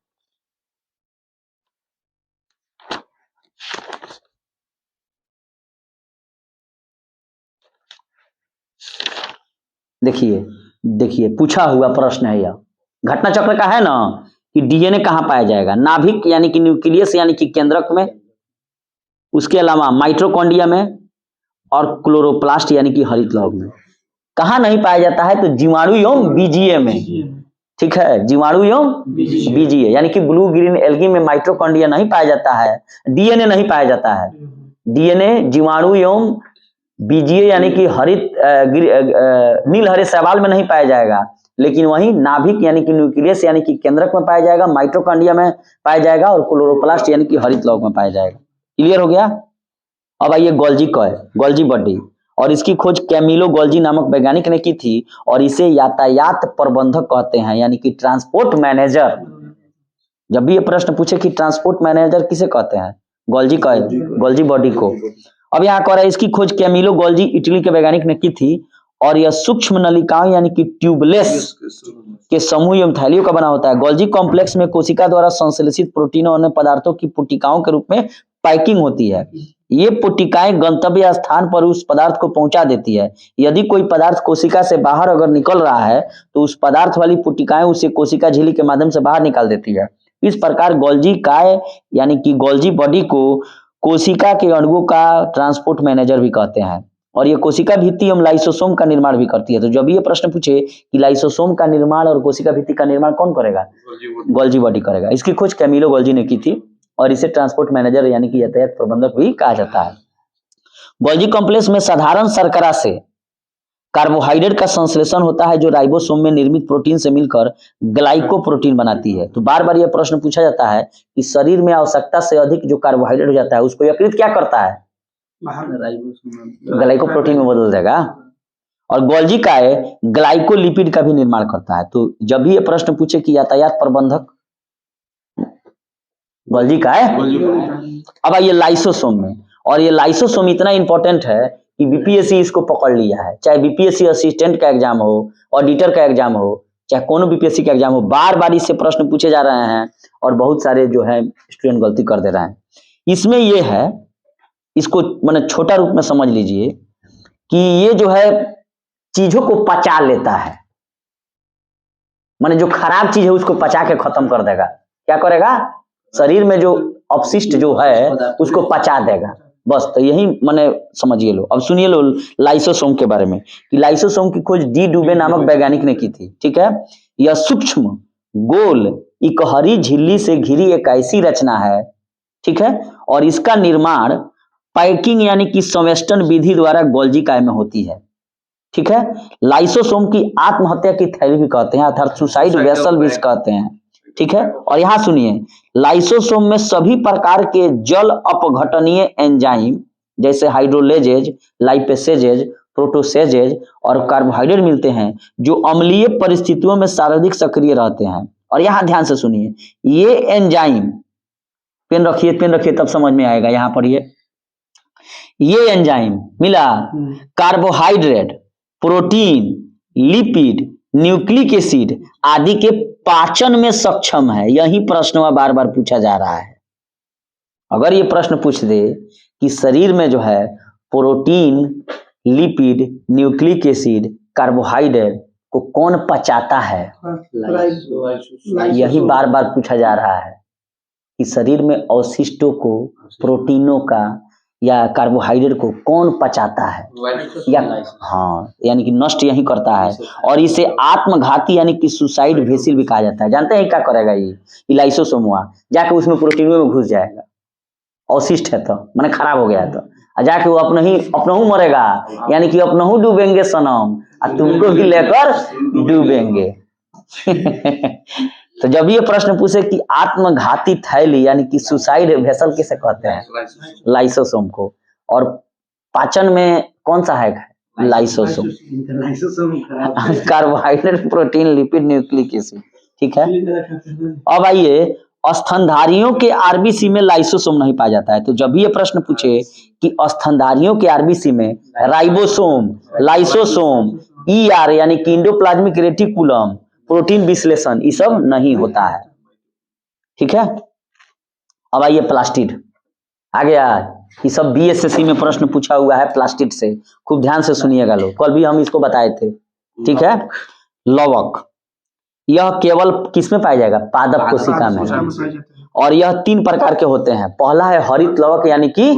A: देखिए देखिए पूछा हुआ प्रश्न है यह, घटना चक्र का है ना, कि डीएनए कहाँ पाया जाएगा? नाभिक यानी कि न्यूक्लियस यानी कि केंद्रक में, उसके अलावा माइटोकॉन्ड्रिया में और क्लोरोप्लास्ट यानी कि हरित लौक में। कहाँ नहीं पाया जाता है? तो जीवाणु एवं बीजीए में। ठीक है, जीवाणु एवं बीजीए यानी कि ब्लू ग्रीन एल्गी में माइटोकॉन्ड्रिया नहीं पाया जाता है, डीएनए नहीं पाया जाता है। डीएनए जीवाणु एवं बीजीए यानी कि हरित नील हरे शैवाल में नहीं पाया जाएगा, लेकिन वहीं नाभिक यानी कि न्यूक्लियस यानी कि केंद्रक में पाया जाएगा, माइटोकॉन्ड्रिया में पाया जाएगा और क्लोरोप्लास्ट यानी कि हरित लौक में पाया जाएगा। क्लियर हो गया? अब आइए गोल्जी कॉय, गोल्जी बॉडी, और इसकी खोज कैमिलो गोल्जी नामक वैज्ञानिक ने की थी और इसे यातायात प्रबंधक कहते हैं यानी कि ट्रांसपोर्ट मैनेजर। जब भी ये प्रश्न पूछे कि ट्रांसपोर्ट मैनेजर किसे कहते हैं? गोल्जी कॉय, गोल्जी बॉडी को। अब यहाँ कह रहा है इसकी खोज कैमिलो गोल्जी इटली के वैज्ञानिक ने की थी और यह सूक्ष्म नलिकाओं यानी कि ट्यूबलेस के समूह एवं थैलियों का बना होता है। गोल्जी कॉम्प्लेक्स में कोशिका द्वारा संश्लेषित प्रोटीनों और अन्य पदार्थों की पुटिकाओं के रूप में पैकिंग होती है। ये पुटिकाएं गंतव्य स्थान पर उस पदार्थ को पहुंचा देती है। यदि कोई पदार्थ कोशिका से बाहर अगर निकल रहा है तो उस पदार्थ वाली पुटिकाएं उसे कोशिका झिल्ली के माध्यम से बाहर निकाल देती है। इस प्रकार गोल्जी काय यानी कि गोल्जी बॉडी को कोशिका के अणुओं का ट्रांसपोर्ट मैनेजर भी कहते हैं। और ये कोशिका भित्ति एवं लाइसोसोम का निर्माण भी करती है। तो जब ये प्रश्न पूछे कि लाइसोसोम का निर्माण और कोशिका भित्ति का निर्माण कौन करेगा? गोल्जी बॉडी करेगा। इसकी खोज कैमिलो गोल्जी ने की थी और इसे ट्रांसपोर्ट मैनेजर यानी कि यातायात प्रबंधक भी कहा जाता है। गोल्जी कॉम्प्लेक्स में साधारण शर्करा से कार्बोहाइड्रेट का संश्लेषण होता है जो राइबोसोम में निर्मित प्रोटीन से मिलकर ग्लाइकोप्रोटीन बनाती है। तो बार बार यह प्रश्न पूछा जाता है कि शरीर में आवश्यकता से अधिक जो कार्बोहाइड्रेट हो जाता है उसको यकृत क्या करता है? ग्लाइकोप्रोटीन में बदल देगा। और गोल्जी काय ग्लाइकोलिपिड का भी निर्माण करता है। तो जब भी ये प्रश्न पूछे कि यातायात प्रबंधक, गोल्जी काय। अब आइए लाइसोसोम में, और ये लाइसोसोम इतना इंपॉर्टेंट है कि बीपीएससी इसको पकड़ लिया है। चाहे बीपीएससी असिस्टेंट का एग्जाम हो, ऑडिटर का एग्जाम हो, चाहे कोनो बीपीएससी का एग्जाम हो, बार बार इससे प्रश्न पूछे जा रहे हैं और बहुत सारे जो है स्टूडेंट गलती कर दे रहे हैं। इसमें ये है, इसको मैंने छोटा रूप में समझ लीजिए कि ये जो है चीजों को पचा लेता है, माने जो खराब चीज है उसको पचा के खत्म कर देगा। क्या करेगा? शरीर में जो अपशिष्ट जो है उसको पचा देगा। बस तो यही मैंने समझिए लो। अब सुनिए लो लाइसोसोम के बारे में कि लाइसोसोम की खोज डी डुबे नामक वैज्ञानिक ने की थी। ठीक है, यह सूक्ष्म गोल इकहरी झिल्ली से घिरी एक ऐसी रचना है, ठीक है, और इसका निर्माण पैकिंग यानी कि संवेष्टन विधि द्वारा गोल्जी काय में होती है। ठीक है, लाइसोसोम की आत्महत्या की थैली भी कहते हैं अर्थात सुसाइड वेसल भी कहते हैं। ठीक है, और यहां सुनिए, लाइसोसोम में सभी प्रकार के जल अपघटनीय एंजाइम जैसे हाइड्रोलेजेज, लाइपेसेजेज, प्रोटोसेजेज और कार्बोहाइड्रेट मिलते हैं जो अम्लीय परिस्थितियों में सर्वाधिक सक्रिय रहते हैं। और यहाँ ध्यान से सुनिए, ये एंजाइम, पेन रखिए तब समझ में आएगा। यहाँ पर ये एंजाइम मिला carbohydrate, protein, lipid, nucleic acid आदि के पाचन में सक्षम है। यही प्रश्न बार बार पूछा जा रहा है। अगर ये प्रश्न पूछ दे कि शरीर में जो है protein, lipid, nucleic acid, carbohydrate को कौन पचाता है, यही बार बार पूछा जा रहा है कि शरीर में अवशिष्टों को, प्रोटीनों का या कार्बोहाइड्रेट को कौन पचाता है, या हाँ यानी कि नष्ट यही करता है। और इसे आत्मघाती यानी कि सुसाइड वेसिल भी कहा जाता है। जानते हैं क्या करेगा ये लाइसोसोम हुआ, जाके उसमें प्रोटीनों में घुस जाएगा, अवशिष्ट है तो माने खराब हो गया है तो, जाके वो अपना मरेगा, यानी कि अपना डूबेंगे सनम, और तुमको भी लेकर डूबेंगे। तो जब ये प्रश्न पूछे कि आत्मघाती थैली यानी कि सुसाइड वेसल किसे कहते हैं, लाइसोसोम को, और पाचन में कौन सा है lysosome, carbohydrate, protein, lipid, nucleic acid. ठीक है, अब आइए, स्तनधारियों के आरबीसी में लाइसोसोम नहीं पाया जाता है। तो जब भी ये प्रश्न पूछे कि स्तनधारियों के आरबीसी में राइबोसोम, लाइसोसोम, ईआर यानी कि एंडोप्लाज्मिक रेटिकुलम, प्रोटीन विश्लेषण, ये सब नहीं होता है। ठीक है, अब आइए प्लास्टिड आ गया। ये सब बीएसएससी में प्रश्न पूछा हुआ है प्लास्टिड से, खूब ध्यान से सुनिएगा लोग, कल भी हम इसको बताए थे। ठीक है, लवक, यह केवल किसमें पाया जाएगा, पादप कोशिका में, और यह 3 प्रकार के होते हैं। पहला है हरित लवक यानी कि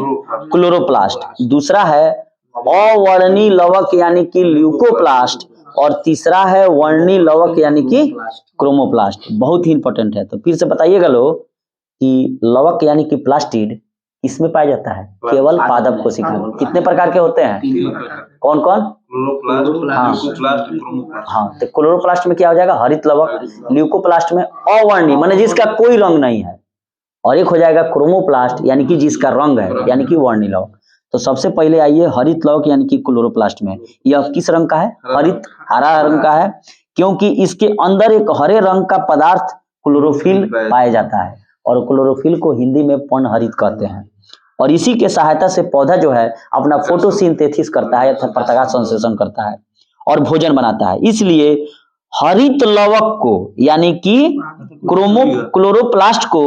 A: क्लोरोप्लास्ट, दूसरा है अवर्णी लवक यानी कि ल्यूकोप्लास्ट, और तीसरा है वर्णी लवक यानी कि क्रोमोप्लास्ट। बहुत ही इंपॉर्टेंट है। तो फिर से बताइएगा लोग कि लवक यानी कि प्लास्टिड इसमें पाया जाता है केवल पादप कोशिका में। कितने प्रकार के होते हैं, कौन कौन, हाँ, तो क्लोरोप्लास्ट में क्या हो जाएगा, हरित लवक, ल्यूकोप्लास्ट में अवर्णी माने जिसका कोई रंग नहीं है, और एक हो जाएगा क्रोमोप्लास्ट यानी कि जिसका रंग है, यानी कि वर्णी लवक। तो सबसे पहले आइए हरित लवक यानी कि क्लोरोप्लास्ट में, यह किस रंग का है, हरित, हरा रंग का है, क्योंकि इसके अंदर एक हरे रंग का पदार्थ क्लोरोफिल पाया जाता है, और क्लोरोफिल को हिंदी में पर्णहरित कहते हैं। और इसी के सहायता से पौधा जो है अपना फोटोसिंथेसिस करता है, अर्थात प्रकाश संश्लेषण करता है और भोजन बनाता है। इसलिए हरित लवक को यानी कि क्लोरोप्लास्ट को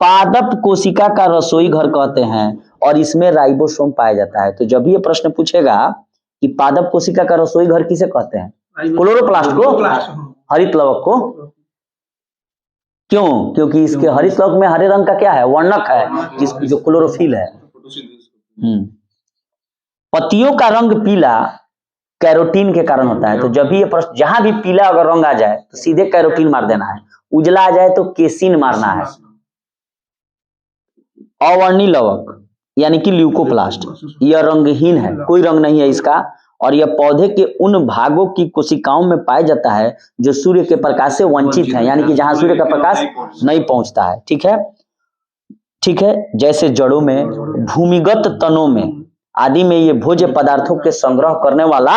A: पादप कोशिका का रसोई घर कहते हैं, और इसमें राइबोसोम पाया जाता है। तो जब ये प्रश्न पूछेगा कि पादप कोशिका का रसोई घर किसे कहते हैं, क्लोरोप्लास्ट को, हरित लवक को। क्यों, क्योंकि इसके हरित लवक में हरे रंग का क्या है, वर्णक है, जो क्लोरोफिल है। पत्तियों का रंग पीला कैरोटीन के कारण होता है। तो जब भी ये प्रश्न, जहां भी पीला अगर रंग आ जाए तो सीधे कैरोटीन मार देना है, उजला आ जाए तो केसिन मारना है। अवर्णी लवक यानी कि ल्यूकोप्लास्ट, यह रंगहीन है, कोई रंग नहीं है इसका, और यह पौधे के उन भागों की कोशिकाओं में पाया जाता है जो सूर्य के प्रकाश से वंचित है, यानी कि जहां सूर्य का प्रकाश नहीं पहुंचता है। ठीक है, ठीक है, जैसे जड़ों में, भूमिगत तनों में आदि में ये भोज्य पदार्थों के संग्रह करने वाला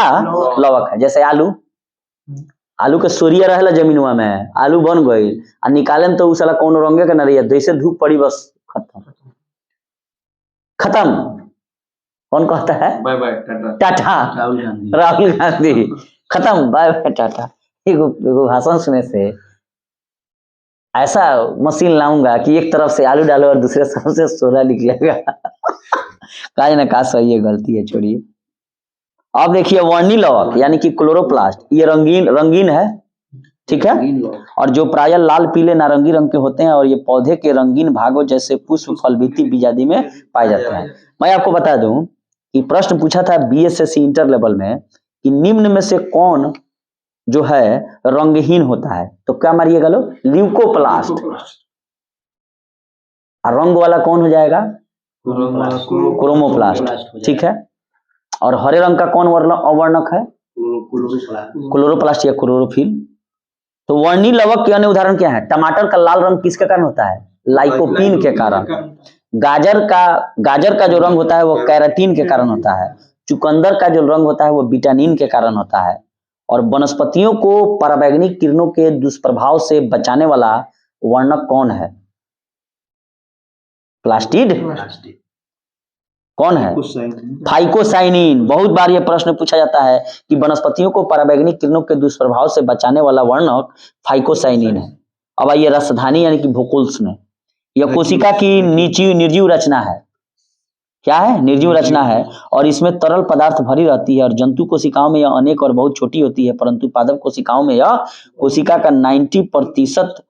A: लवक है। जैसे आलू के सोरिया रहेला जमीनवा में, आलू बन गई और निकाले तो उस कौन रंगे के न रही, जैसे धूप पड़ी बस खत्म। कौन कहता है,
B: बाय बाय
A: टाटा, राहुल गांधी, खत्म, बाय बाय टाटा। एगो भाषण सुने से ऐसा मशीन लाऊंगा कि एक तरफ से आलू डालो और दूसरे तरफ से सोना निकलेगा। काज ना का सही है, गलती है, छोड़िए। अब देखिए वर्णी लवक यानी कि क्लोरोप्लास्ट, ये रंगीन है। ठीक है, और जो प्रायः लाल, पीले, नारंगी रंग के होते हैं, और ये पौधे के रंगीन भागों जैसे पुष्प, फल, बीज, बीज आदि में पाए जाते हैं। मैं आपको बता दूं कि प्रश्न पूछा था बीएसएससी इंटर लेवल में कि निम्न में से कौन जो है रंगहीन होता है, तो क्या मारिएगा लोग, ल्यूकोप्लास्ट। और रंग वाला कौन हो जाएगा, क्रोमोप्लास्ट। ठीक है, और हरे रंग का कौन अवर्णक है, क्लोरोप्लास्ट या क्लोरोफिल। तो वर्णी लवक के अन्य उदाहरण क्या है, टमाटर का लाल रंग किसके कारण होता है, लाइकोपीन के कारण। गाजर का जो रंग होता है वो कैराटीन के कारण होता है। चुकंदर का जो रंग होता है वो विटामिन के कारण होता है। और वनस्पतियों को पराबैंगनी किरणों के दुष्प्रभाव से बचाने वाला वर्णक कौन है? प्लास्टिड कौन है? फाइकोसाइनिन। बहुत बार ये प्रश्न पूछा जाता है कि वनस्पतियों को पराबैंगनी किरणों के दुष्प्रभाव से बचाने वाला वर्णक फाइकोसाइनिन है। अब आइए रसधानी यानी कि भोकुल्स में, यह कोशिका की निर्जीव रचना है। क्या है? निर्जीव रचना है और इसमें तरल पदार्थ भरी रहती है और जंतु कोशिकाओं में यह अनेक और बहुत छोटी होती है, परंतु पादप कोशिकाओं में यह कोशिका का 90%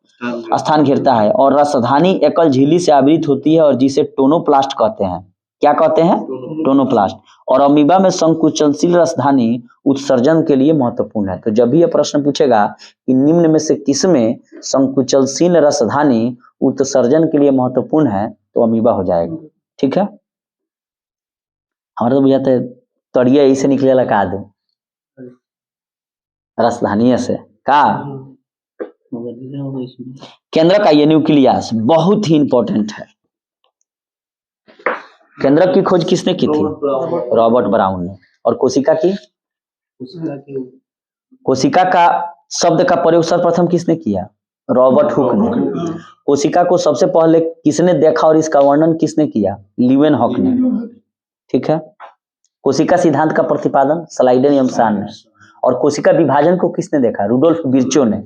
A: स्थान घेरता है। और रसधानी एकल झिल्ली से आवृत होती है और जिसे टोनोप्लास्ट कहते हैं। क्या कहते हैं? टोनोप्लास्ट। और अमीबा में संकुचनशील रसधानी उत्सर्जन के लिए महत्वपूर्ण है। तो जब भी यह प्रश्न पूछेगा कि निम्न में से किसमें संकुचनशील रसधानी उत्सर्जन के लिए महत्वपूर्ण है, तो अमीबा हो जाएगा। ठीक है, हमारे तो बुझाते है तड़िया यही से निकले लगा दो रसधानी से का केंद्रक का ये न्यूक्लियस बहुत ही इंपॉर्टेंट है। केंद्रक की खोज किसने की थी? रॉबर्ट ब्राउन ने। और कोशिका की? कोशिका का शब्द का प्रयोग सर्वप्रथम किसने किया? रॉबर्ट हुक ने। कोशिका को सबसे पहले किसने देखा और इसका वर्णन किसने किया? लीवेनहॉक ने। ठीक है, कोशिका सिद्धांत का प्रतिपादन स्लाइडन यमसान ने। और कोशिका विभाजन को किसने देखा? रुडोल्फ विर्चो ने।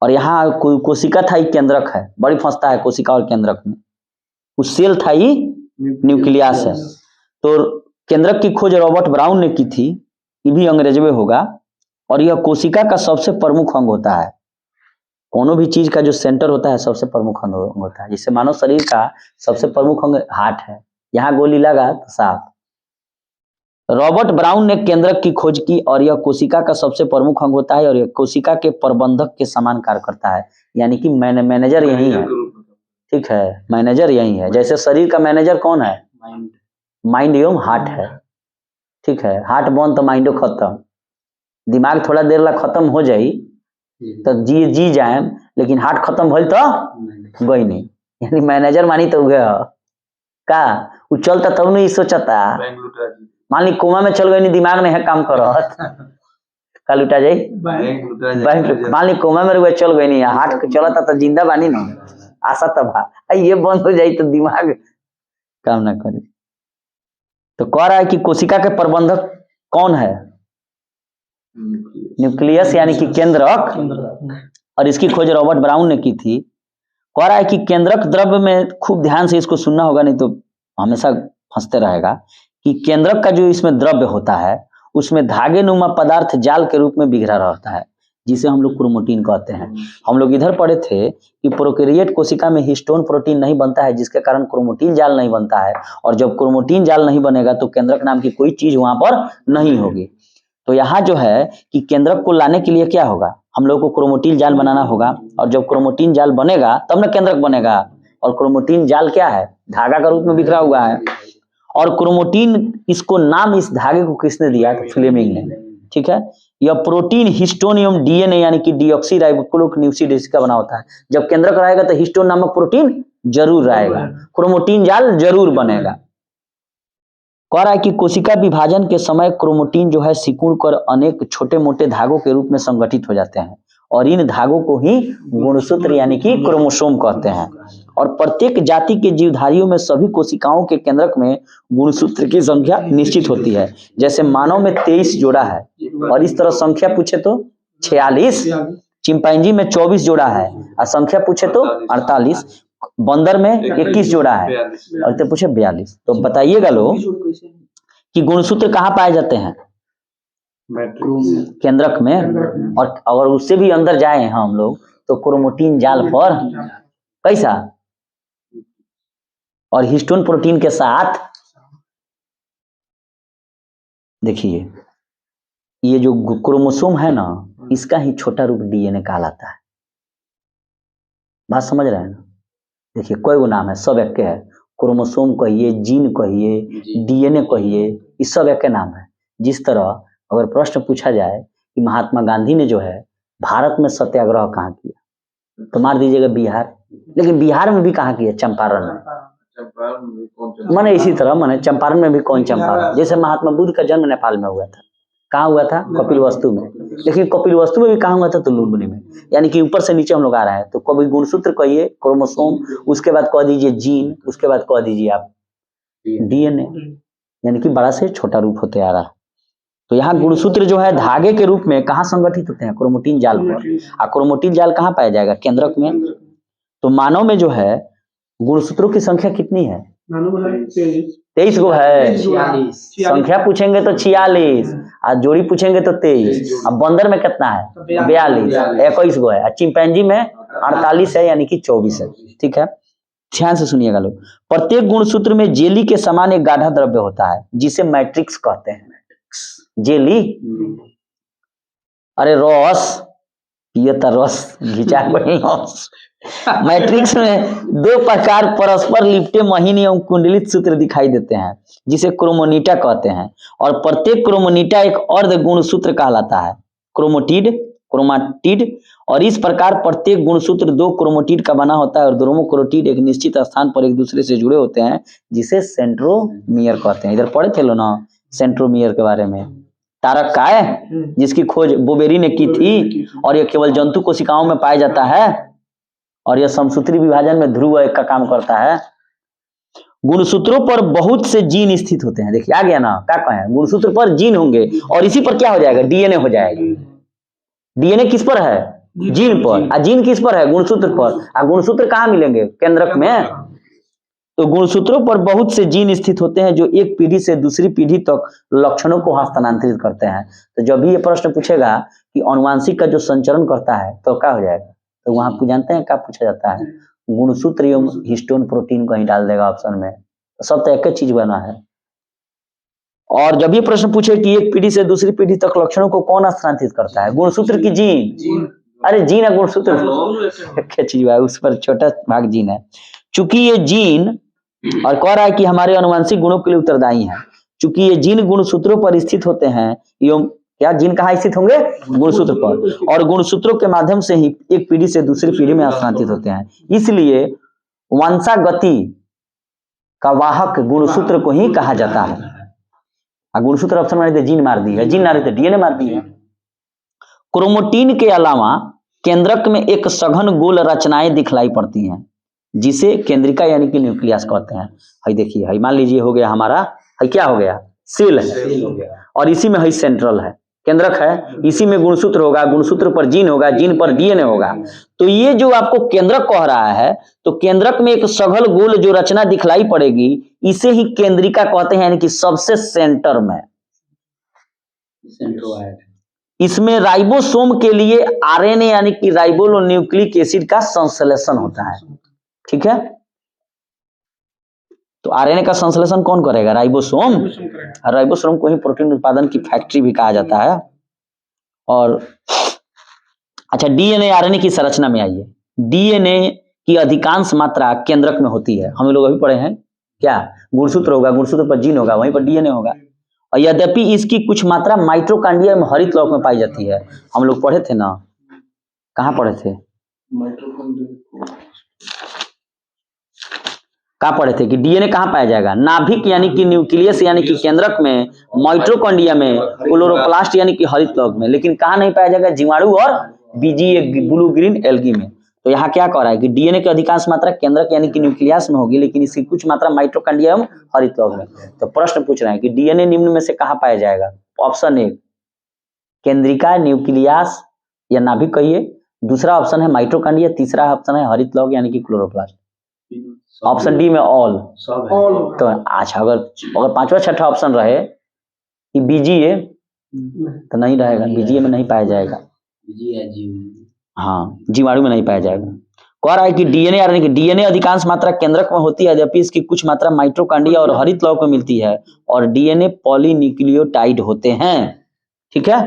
A: और यहाँ कोशिका था ही केंद्रक है, बड़ी फंसता है कोशिका और केंद्रक में। उस सेल था ही न्यूक्लियस है। तो केंद्रक की खोज रॉबर्ट ब्राउन ने की थी, ये भी अंग्रेज में होगा। और यह कोशिका का सबसे प्रमुख अंग होता है। कोनो भी चीज का जो सेंटर होता है सबसे प्रमुख अंग होता है। जिससे मानव शरीर का सबसे प्रमुख अंग हार्ट है, यहाँ गोली लगा तो साफ। रॉबर्ट ब्राउन ने केंद्रक की खोज की और यह कोशिका का सबसे प्रमुख अंग होता है और यह कोशिका के प्रबंधक के समान कार्य करता है, यानी कि मैनेजर यही है। ठीक है, मैनेजर यही है। जैसे शरीर का मैनेजर कौन है? माइंड एवं हार्ट है। ठीक है, हार्ट बंद तो माइंडो खत्म। दिमाग थोड़ा देर ला खत्म हो जाई तो जी जाए, लेकिन हार्ट खत्म भइल तो गई नहीं। यानी मैनेजर मानी तो उगे का उ चलता तब नहीं सोचता। मान ली कोमा में चल गई नहीं, दिमाग नहीं है काम करत का लुटा जाई बैंक। मान ली कोमा में रुआ चल गई नहीं, हार्ट चलता तो जिंदा बानी ना, आशा तब ये बंद हो जाई तो दिमाग काम ना करे। तो कह रहा है कि कोशिका के प्रबंधक कौन है? न्यूक्लियस यानी कि केंद्रक। और इसकी खोज रॉबर्ट ब्राउन ने की थी। कह रहा है कि केंद्रक द्रव्य में, खूब ध्यान से इसको सुनना होगा नहीं तो हमेशा फंसते रहेगा, कि केंद्रक का जो इसमें द्रव्य होता है उसमें धागे नुमा पदार्थ जाल के रूप में बिखरा रहता है, जिसे हम लोग क्रोमोटीन कहते हैं। हम लोग इधर पढ़े थे कि प्रोकैरियोट कोशिका में हिस्टोन प्रोटीन नहीं बनता है, जिसके कारण क्रोमोटीन जाल नहीं बनता है। और जब क्रोमोटीन जाल नहीं बनेगा तो केंद्रक नाम की कोई चीज वहां पर नहीं होगी। तो यहाँ जो है कि केंद्रक को लाने के लिए क्या होगा? हम लोग को क्रोमोटीन जाल बनाना होगा, और जब क्रोमोटीन जाल बनेगा तब ना केंद्रक बनेगा। और क्रोमोटीन जाल क्या है? धागा का रूप में बिखरा हुआ है। और क्रोमोटीन, इसको नाम इस धागे को किसने दिया? तो फ्लेमिंग ने। ठीक है, यह प्रोटीन हिस्टोन एवं डीएनए यानी कि डीऑक्सीराइबोन्यूक्लिक एसिड का बना होता है। जब केंद्रक रहेगा तो हिस्टोन नामक प्रोटीन जरूर रहेगा, क्रोमोटीन जाल जरूर बनेगा। कह रहा है कि कोशिका विभाजन के समय क्रोमोटीन जो है सिकुड़ कर अनेक छोटे मोटे धागों के रूप में संगठित हो जाते हैं, और इन धागों को ही गुणसूत्र यानी कि क्रोमोसोम कहते हैं। और प्रत्येक जाति के जीवधारियों में सभी कोशिकाओं के केंद्रक में गुणसूत्र की संख्या निश्चित होती है। जैसे मानव में 23 जोड़ा है, और इस तरह संख्या पूछे तो 46, चिंपैंजी में 24 जोड़ा है, और संख्या पूछे तो 48, बंदर में 21 जोड़ा है, और तो पूछे 42। तो बताइएगा लोग कि गुणसूत्र कहाँ पाए जाते हैं? केंद्रक में। और अगर उससे भी अंदर जाए हम लोग तो क्रोमोटीन जाल पर कैसा? और हिस्टोन प्रोटीन के साथ। देखिए, ये जो क्रोमोसोम है ना, इसका ही छोटा रूप डीएनए कहलाता है। बात समझ रहे हैं ना? देखिए, कोई वो नाम है, सब एक के है। क्रोमोसोम कहिए, जीन कहिए, डीएनए कहिए, ये सब एक के नाम है। जिस तरह अगर प्रश्न पूछा जाए कि महात्मा गांधी ने जो है भारत में सत्याग्रह कहाँ किया, तो मार दीजिएगा बिहार। लेकिन बिहार में भी कहाँ किया? चंपारण में।
B: चंपारण में कौन चंपारण?
A: माने इसी तरह माने चंपारण में भी कौन चंपारण, जैसे महात्मा बुद्ध का जन्म नेपाल में हुआ था, कहाँ हुआ था? कपिलवस्तु में। लेकिन कपिलवस्तु में भी कहाँ हुआ था? तो लुम्बिनी में। यानी कि ऊपर से नीचे हम लोग आ रहे हैं, तो कभी गुणसूत्र कहिए, क्रोमोसोम, उसके बाद कह दीजिए जीन, उसके बाद कह दीजिए आप डीएनए, यानी कि बड़ा से छोटा रूप होते आ रहा है। तो यहाँ गुणसूत्र जो है धागे के रूप में कहाँ संगठित होते हैं? क्रोमोटिन जाल पर। और क्रोमोटिन जाल कहाँ पाया जाएगा? केंद्रक में। तो मानव में जो है गुणसूत्रों की संख्या कितनी है? 23 गो है। संख्या पूछेंगे तो 46, और जोड़ी पूछेंगे तो 23। अब बंदर में कितना है? 42, 21 गो है। और चिंपैंजी में 48 है, यानी कि 24 है। ठीक है, ध्यान से सुनिएगा लोग। प्रत्येक गुणसूत्र में जेली के समान एक गाढ़ा द्रव्य होता है जिसे मैट्रिक्स कहते हैं। जेली, अरे रस ये तो रस घिचा रस। मैट्रिक्स में दो प्रकार परस्पर लिपटे महीन एवं कुंडलित सूत्र दिखाई देते हैं जिसे क्रोमोनीटा कहते हैं, और प्रत्येक क्रोमोनीटा एक अर्ध गुणसूत्र कहलाता है, क्रोमाटिड। और इस प्रकार प्रत्येक गुणसूत्र दो क्रोमोटिड का बना होता है और दोनों क्रोमोटिड एक निश्चित स्थान पर एक दूसरे से जुड़े होते हैं जिसे सेंट्रोमियर कहते हैं। इधर पढ़े थे लो ना सेंट्रोमियर के बारे में। तारक काय है जिसकी खोज बोबेरी ने की थी, और यह केवल जंतु कोशिकाओं में पाया जाता है, और यह समसूत्री विभाजन में ध्रुव एक का काम करता है। गुणसूत्रों पर बहुत से जीन स्थित होते हैं। देखिए आ गया ना, क्या कहें? गुणसूत्र पर जीन होंगे और इसी पर क्या हो जाएगा? डीएनए हो जाएगा। डीएनए किस पर है? जीन पर। और जीन किस पर है? गुणसूत्र पर। और गुणसूत्र कहाँ मिलेंगे? केंद्रक में। तो गुणसूत्रों पर बहुत से जीन स्थित होते हैं जो एक पीढ़ी से दूसरी पीढ़ी तक लक्षणों को हस्तांतरित करते हैं। तो जब भी ये प्रश्न पूछेगा कि अनुवांशिक का जो संचरण करता है तो क्या हो जाएगा? तो वहां आप जानते हैं क्या पूछा जाता है? गुणसूत्र एवं हिस्टोन प्रोटीन कहीं डाल देगा ऑप्शन में। सब तो एक ही चीज बना है। और जब ये प्रश्न पूछे कि एक पीढ़ी से दूसरी पीढ़ी तक लक्षणों को कौन हस्तांतरित करता है? गुणसूत्र की जीन। अरे जीन है गुणसूत्र क्या चीज है? उस पर छोटा भाग जीन है। चूंकि ये जीन, और कह रहा है कि हमारे अनुवांशिक गुणों के लिए उत्तरदायी है, चूंकि ये जीन गुणसूत्रों पर स्थित होते हैं एवं क्या जीन कहाँ स्थित होंगे? गुणसूत्र पर, और गुणसूत्रों के माध्यम से ही एक पीढ़ी से दूसरी पीढ़ी में हस्तांतरित होते हैं। इसलिए वंशागति का वाहक गुणसूत्र को ही कहा जाता है। गुणसूत्र ऑप्शन में जीन मार दी है, जीन ना रहते डीएनए मार दी है। क्रोमोटिन के अलावा केंद्रक में एक सघन गोल रचनाएं दिखलाई पड़ती हैं जिसे केंद्रिका यानी कि न्यूक्लियस कहते हैं। हई देखिए, हई मान लीजिए हो गया हमारा, हई क्या हो गया? सेल है, और इसी में हई सेंट्रल है, केंद्रक है। इसी में गुणसूत्र होगा, गुणसूत्र पर जीन होगा, जीन पर डीएनए होगा। तो ये जो आपको केंद्रक कह रहा है, तो केंद्रक में एक सघन गोल जो रचना दिखलाई पड़ेगी इसे ही केंद्रिका कहते हैं, यानी कि सबसे सेंटर में। इसमें राइबोसोम के लिए आरएनए यानी कि राइबोन्यूक्लिक एसिड का संश्लेषण होता है। ठीक है, तो आरएनए का संश्लेषण कौन करेगा? राइबोसोम। राइबोसोम को ही प्रोटीन उत्पादन की फैक्ट्री भी कहा जाता है। और अच्छा, डीएनए आरएनए की संरचना में आइए। डीएनए की अधिकांश मात्रा केंद्रक में होती है। हम लोग अभी पढ़े हैं क्या? गुणसूत्र होगा, गुणसूत्र पर जीन होगा, वहीं पर डीएनए होगा। और यद्यपि इसकी कुछ मात्रा माइटोकॉन्ड्रिया में हरित लौक में पाई जाती है। हम लोग पढ़े थे ना, कहाँ पढ़े थे? कहाँ पढ़े थे कि डीएनए कहाँ पाया जाएगा? नाभिक यानी कि न्यूक्लियस यानी कि केंद्रक में, माइटोकॉन्ड्रिया में, क्लोरोप्लास्ट यानी कि हरित लौक में। लेकिन कहाँ नहीं पाया जाएगा? जीवाणु और बीजीए ब्लू ग्रीन एल्गी में। तो यहाँ क्या कह रहा है कि डीएनए की अधिकांश मात्रा केंद्रक यानी कि न्यूक्लियस में होगी, लेकिन इसकी कुछ मात्रा माइटोकॉन्ड्रिया एवं हरित लौक में। तो प्रश्न पूछ रहे हैं कि डीएनए निम्न में से कहाँ पाया जाएगा? ऑप्शन ए केंद्रिका, न्यूक्लियस या नाभिक कहिए, दूसरा ऑप्शन है माइटोकॉन्ड्रिया, तीसरा ऑप्शन है हरित लौक यानी कि क्लोरोप्लास्ट। ऑप्शन डी में ऑल। तो अच्छा, अगर पांचवा छठा ऑप्शन रहे कि बीजीए, तो नहीं रहेगा, बीजीए में नहीं पाया जाएगा। हाँ, जीवाणु में नहीं पाया जाएगा। कह रहा है कि डीएनए यानी कि डीएनए अधिकांश मात्रा केंद्रक में होती है, जबकि इसकी कुछ मात्रा माइटोकॉन्ड्रिया और हरित लौक में मिलती है। और डीएनए पॉलीन्यूक्लियोटाइड होते हैं। ठीक है,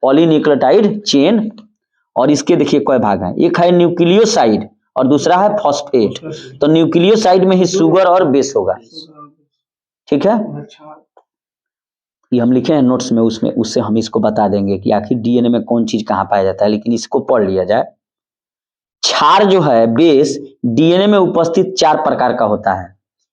A: पॉलीन्यूक्लियोटाइड चेन। और इसके देखिए कई भाग हैं, एक है न्यूक्लियोसाइड और दूसरा है फॉस्फेट। तो न्यूक्लियोसाइड में ही शुगर और बेस होगा। ठीक है, ये हम लिखे हैं नोट्स में, उसमें उससे हम इसको बता देंगे कि आखिर डीएनए में कौन चीज कहाँ पाया जाता है, लेकिन इसको पढ़ लिया जाए। क्षार जो है बेस, डीएनए में उपस्थित 4 प्रकार का होता है।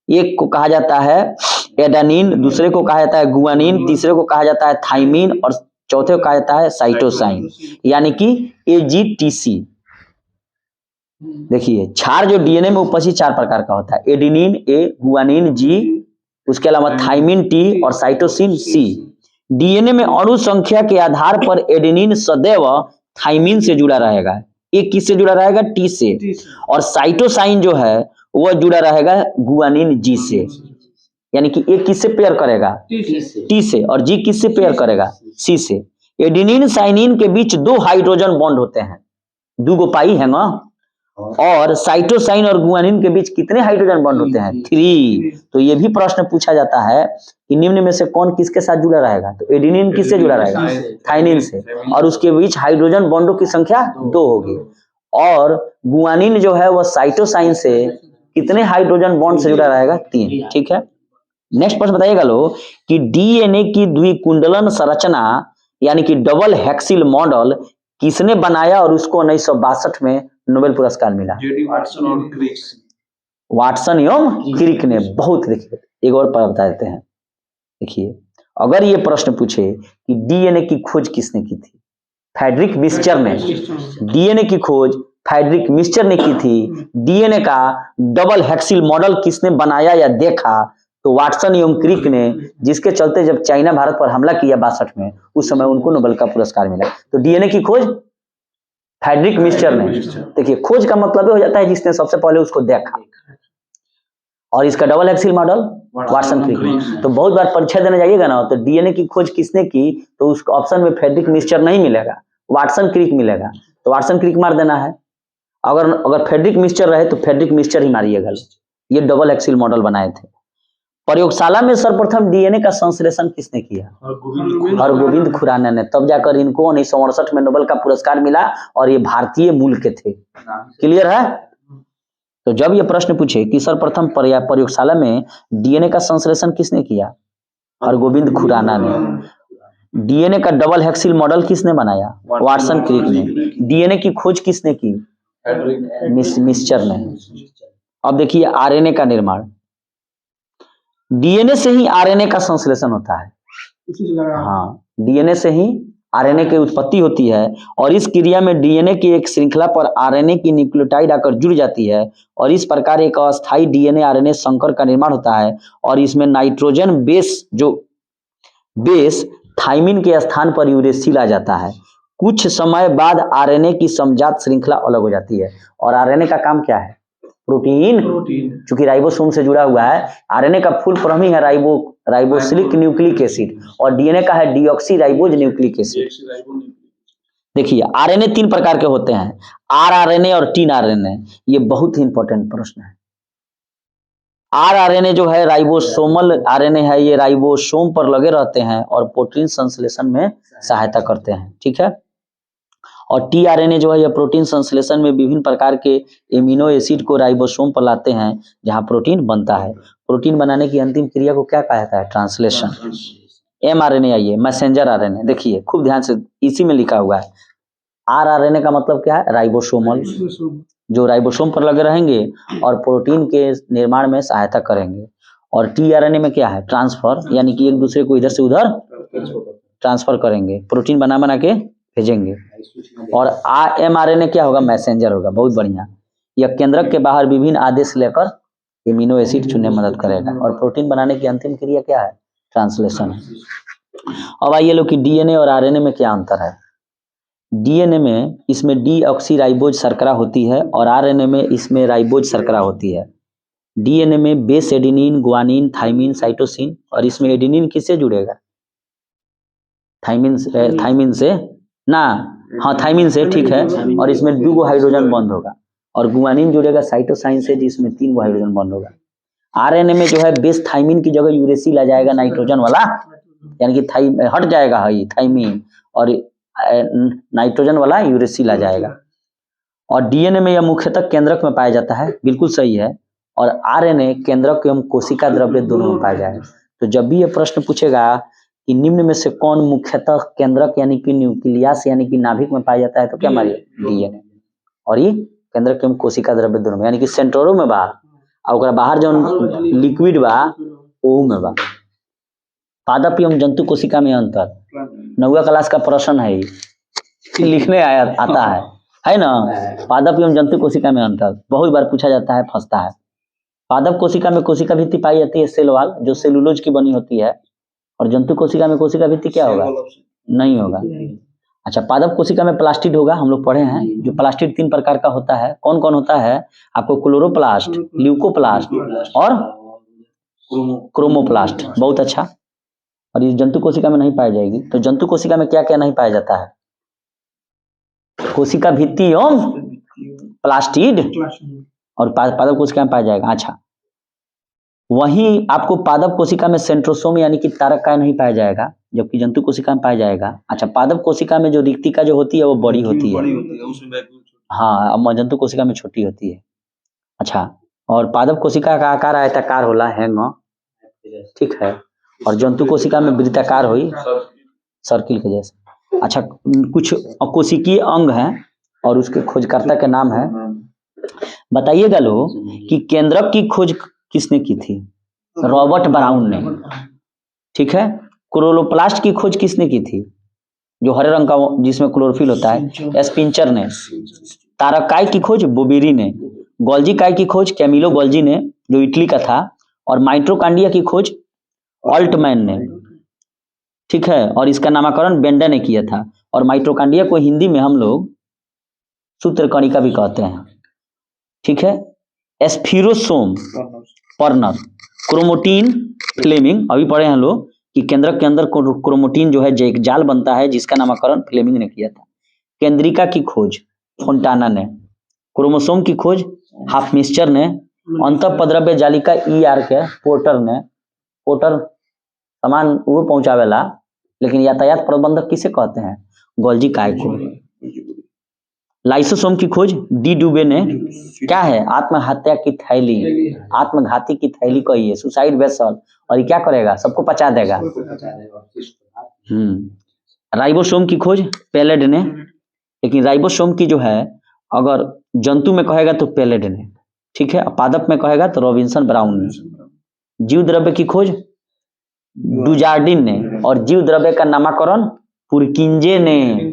A: एक को कहा जाता है एडेनिन, दूसरे को कहा जाता है गुआनिन, तीसरे को कहा जाता है थाइमिन और चौथे को कहा जाता है साइटोसाइन, यानी कि AGTC। देखिए क्षार जो डीएनए में उपस्थित 4 प्रकार का होता है, एडेनिन A, गुआनिन G, उसके अलावा थाइमिन T और साइटोसिन C। डीएनए में अणु संख्या के आधार पर एडेनिन सदैव थाइमिन से जुड़ा रहेगा, एक किससे जुड़ा रहेगा, T से, और साइटोसाइन जो है वह जुड़ा रहेगा गुआनिन G से, यानी कि एक किससे पेयर करेगा, T से, और G किससे पेयर करेगा, C से। एडेनिन साइनिन के बीच 2 हाइड्रोजन बॉन्ड होते हैं, 2 गो पाई है ना, और साइटोसाइन और गुआनिन के बीच कितने हाइड्रोजन बॉन्ड होते हैं, 3। तो ये भी प्रश्न पूछा जाता है कि निम्न में से कौन किसके साथ जुड़ा रहेगा, तो एडेनिन किससे जुड़ा रहेगा, थाइनिन से, और उसके बीच हाइड्रोजन बॉन्डों की संख्या 2 होगी। और गुआनिन जो है वह साइटोसाइन से कितने हाइड्रोजन बॉन्ड से जुड़ा रहेगा, 3। ठीक है, नेक्स्ट प्रश्न बताइएगा लोग कि डीएनए की द्विकुंडलन संरचना यानी कि डबल हेक्सिल मॉडल किसने बनाया और उसको 1962 में नोबेल पुरस्कार मिला,
B: वाटसन और क्रिक।
A: वाटसन एवं क्रिक ने। बहुत, देखिए एक और बता देते हैं, देखिए अगर ये प्रश्न पूछे कि डीएनए की खोज किसने की थी, फ्रेडरिक मिस्चर ने। डीएनए की खोज फ्रेडरिक मिस्चर ने की थी। डीएनए का डबल हेक्सिल मॉडल किसने बनाया या देखा, तो वाटसन एवं क्रिक ने, जिसके चलते जब चाइना भारत पर हमला किया 62 में, उस समय उनको नोबेल का पुरस्कार मिला। तो डीएनए की खोज फ्रेडरिक मिस्चर ने। देखिए खोज का मतलब हो जाता है जिसने सबसे पहले उसको देखा, और इसका डबल हेक्सिल मॉडल वाटसन क्रिक। तो बहुत बार परीक्षा देने जाइएगा ना, तो डीएनए की खोज किसने की, तो उस ऑप्शन में फ्रेडरिक मिस्चर नहीं मिलेगा, वाटसन क्रिक मिलेगा। तो वाटसन क्रिक मार देना है। अगर फ्रेडरिक मिस्चर रहे तो फ्रेडरिक मिस्चर ही मारिएगा। ये डबल हेक्सिल मॉडल बनाए थे। प्रयोगशाला में सर्वप्रथम डीएनए का संश्लेषण किसने किया, हरगोविंद खुराना ने। तब जाकर इनको 1968 में नोबेल का पुरस्कार मिला, और ये भारतीय मूल के थे। क्लियर है। तो जब ये प्रश्न पूछे कि सर्वप्रथम प्रयोगशाला में डीएनए का संश्लेषण किसने किया, हरगोविंद खुराना ने। डीएनए का डबल हेक्सिल मॉडल किसने बनाया, वाटसन क्रिक ने। डीएनए की खोज किसने की, मिस्चर ने। अब देखिए आरएनए का निर्माण, डीएनए से ही आरएनए का संश्लेषण होता है। हाँ, डीएनए से ही आरएनए की उत्पत्ति होती है, और इस क्रिया में डीएनए की एक श्रृंखला पर आरएनए की न्यूक्लियोटाइड आकर जुड़ जाती है, और इस प्रकार एक अस्थायी डीएनए आरएनए संकर का निर्माण होता है। और इसमें नाइट्रोजन बेस थाइमिन के स्थान पर यूरेसिल आ जाता है। कुछ समय बाद आरएनए की समजात श्रृंखला अलग हो जाती है। और आरएनए का काम क्या है, प्रोटीन, चूंकि राइबोसोम से जुड़ा हुआ है। आरएनए का फुल फॉर्म ही है राइबोसिलिक न्यूक्लिक एसिड, और डीएनए का है डीऑक्सी राइबोज न्यूक्लिक एसिड। देखिए आरएनए 3 प्रकार के होते हैं, आरआरएनए और टीन आरएनए। ये बहुत ही इंपॉर्टेंट प्रश्न है। आरआरएनए जो है राइबोसोमल आरएनए है, ये राइबोसोम पर लगे रहते हैं और प्रोटीन संश्लेषण में सहायता करते हैं। ठीक है। और टीआरएनए जो है यह प्रोटीन संश्लेषण में विभिन्न प्रकार के एमिनो एसिड को राइबोसोम पर लाते हैं, जहां प्रोटीन बनता है। प्रोटीन बनाने की अंतिम क्रिया को क्या कहा जाता है, ट्रांसलेशन। एमआरएनए आइए, मैसेंजर आरएनए। देखिए खूब ध्यान से, इसी में लिखा हुआ है। आरआरएनए का मतलब क्या है, राइबोसोमल, जो राइबोसोम पर लगे रहेंगे और प्रोटीन के निर्माण में सहायता करेंगे। और टीआरएनए में क्या है, ट्रांसफर, यानी कि एक दूसरे को इधर से उधर ट्रांसफर करेंगे, प्रोटीन बना के भेजेंगे। और एमआरएनए क्या होगा, मैसेंजर होगा। बहुत बढ़िया। यह केंद्रक के बाहर विभिन्न आदेश लेकर एमिनो एसिड चुनने में मदद करेगा। और प्रोटीन बनाने की अंतिम क्रिया क्या है, ट्रांसलेशन। अब आइए लो कि डीएनए और आरएनए में क्या अंतर है। डीएनए में इसमें डीऑक्सी राइबोज शर्करा होती है, और आरएनए में इसमें राइबोज शर्करा होती है। डीएनए में base adenine, guanine, thymine, cytosine, और इसमें एडेनिन किससे जुड़ेगा, थाइमिन से ना, हाँ थाइमिन से, ठीक है। और इसमें 2 गो हाइड्रोजन बॉन्ड होगा। और गुआनिन जुड़ेगा साइटोसाइन से, जिसमें 3 गो हाइड्रोजन बॉन्ड होगा। आरएनए में जो है बेस थाइमिन की जगह यूरेसिल आ जाएगा, नाइट्रोजन वाला, यानी कि हट जाएगा थाइमिन, और नाइट्रोजन वाला यूरेसिल आ जाएगा। और डीएनए में यह मुख्यतः केंद्रक में पाया जाता है, बिल्कुल सही है। और आरएनए केंद्रक एवं कोशिका द्रव्य दोनों में पाया जाएगा। तो जब भी यह प्रश्न पूछेगा कि निम्न में से कौन मुख्यतः केंद्रक यानी कि न्यूक्लियस यानी कि नाभिक में पाया जाता है, तो क्या मारिए, डीएनए। और ये केंद्रक एवं कोशिका द्रव्य दोनों में, यानी कि सेंट्रोरों में बाहर, और ओकरा बाहर जौन लिक्विड बा ओहू में बा। पादप एवं जंतु कोशिका में अंतर 9वीं क्लास का प्रश्न है, लिखने आता है ना। पादप एवं जंतु कोशिका में अंतर बहुत बार पूछा जाता है, फंसता है। पादप कोशिका में कोशिका भित्ति पाई जाती है सेल वाल, जो सेलुलोज की बनी होती है, और जंतु कोशिका में कोशिका भित्ति क्या होगा? नहीं होगा। अच्छा, पादप कोशिका में प्लास्टिड होगा, हम लोग पढ़े हैं। जो प्लास्टिड 3 प्रकार का होता है, कौन कौन होता है आपको? क्लोरोप्लास्ट, ल्यूकोप्लास्ट और क्रोमोप्लास्ट। बहुत अच्छा। और ये जंतु कोशिका में नहीं पाई जाएगी। तो जंतु कोशिका में क्या क्या नहीं पाया जाता है? कोशिका भित्ति एवं प्लास्टिड, और पादप कोशिका में पाया जाएगा। अच्छा, वहीं आपको पादप कोशिका में सेंट्रोसोम यानी कि तारक काय नहीं पाया जाएगा, जबकि जंतु कोशिका में पाया जाएगा। अच्छा, पादप कोशिका में जो रिक्तिका जो होती है वो बड़ी होती है, हाँ, जंतु कोशिका में छोटी होती है। अच्छा, और पादप कोशिका का आकार आयताकार होला, हैंग, ठीक है, और जंतु कोशिका में वृत्ताकार हुई, सर्किल के जैसे। अच्छा, कुछ कोशिकीय अंग हैं और उसके खोजकर्ता के नाम है। बताइएगा लोग कि केंद्रक की खोज किसने की थी? रॉबर्ट ब्राउन ने, ठीक है। क्लोरोप्लास्ट की खोज किसने की थी? जो हरे रंग का जिसमें क्लोरोफिल होता है, स्पिंचर ने। तारकाई की खोज बोबेरी ने। गोल्जी काय की खोज कैमिलो गोल्जी ने, जो इटली का था। और माइट्रोकांडिया की खोज ऑल्टमैन ने, ठीक है, और इसका नामकरण बेंडा ने किया था। और माइट्रोकांडिया को हिंदी में हम लोग सूत्रकणिका भी कहते हैं, ठीक है। एस्फिरोसोम पर्नर, क्रोमोटीन फ्लेमिंग, अभी पढ़े हैं लोग कि केंद्रक के अंदर क्रोमोटीन जो है एक जाल बनता है, जिसका नामकरण फ्लेमिंग ने किया था। केंद्रिका की खोज फोंटाना ने। क्रोमोसोम की खोज हाफमिस्चर ने। अंतःपद्रव्य जालिका ER के पोर्टर ने। पोर्टर सामान वो पहुंचावेला, लेकिन यातायात प्रबंधक किसे कहते हैं? गोल्जी काय को। लाइसोसोम की खोज डी डुबे ने। क्या है? आत्महत्या की थैली, आत्मघाती की थैली को ही है, सुसाइड वेसल, और ये क्या करेगा? सबको पचा देगा। राइबोसोम की खोज पेलेड ने, लेकिन राइबोसोम की जो है अगर जंतु में कहेगा तो पेलेड ने, ठीक है, पादप में कहेगा तो रॉबिन्सन ब्राउन ने। जीव द्रव्य की खोज डुजार्डिन ने, और जीव द्रव्य का नामकरण पुरकिंजे ने।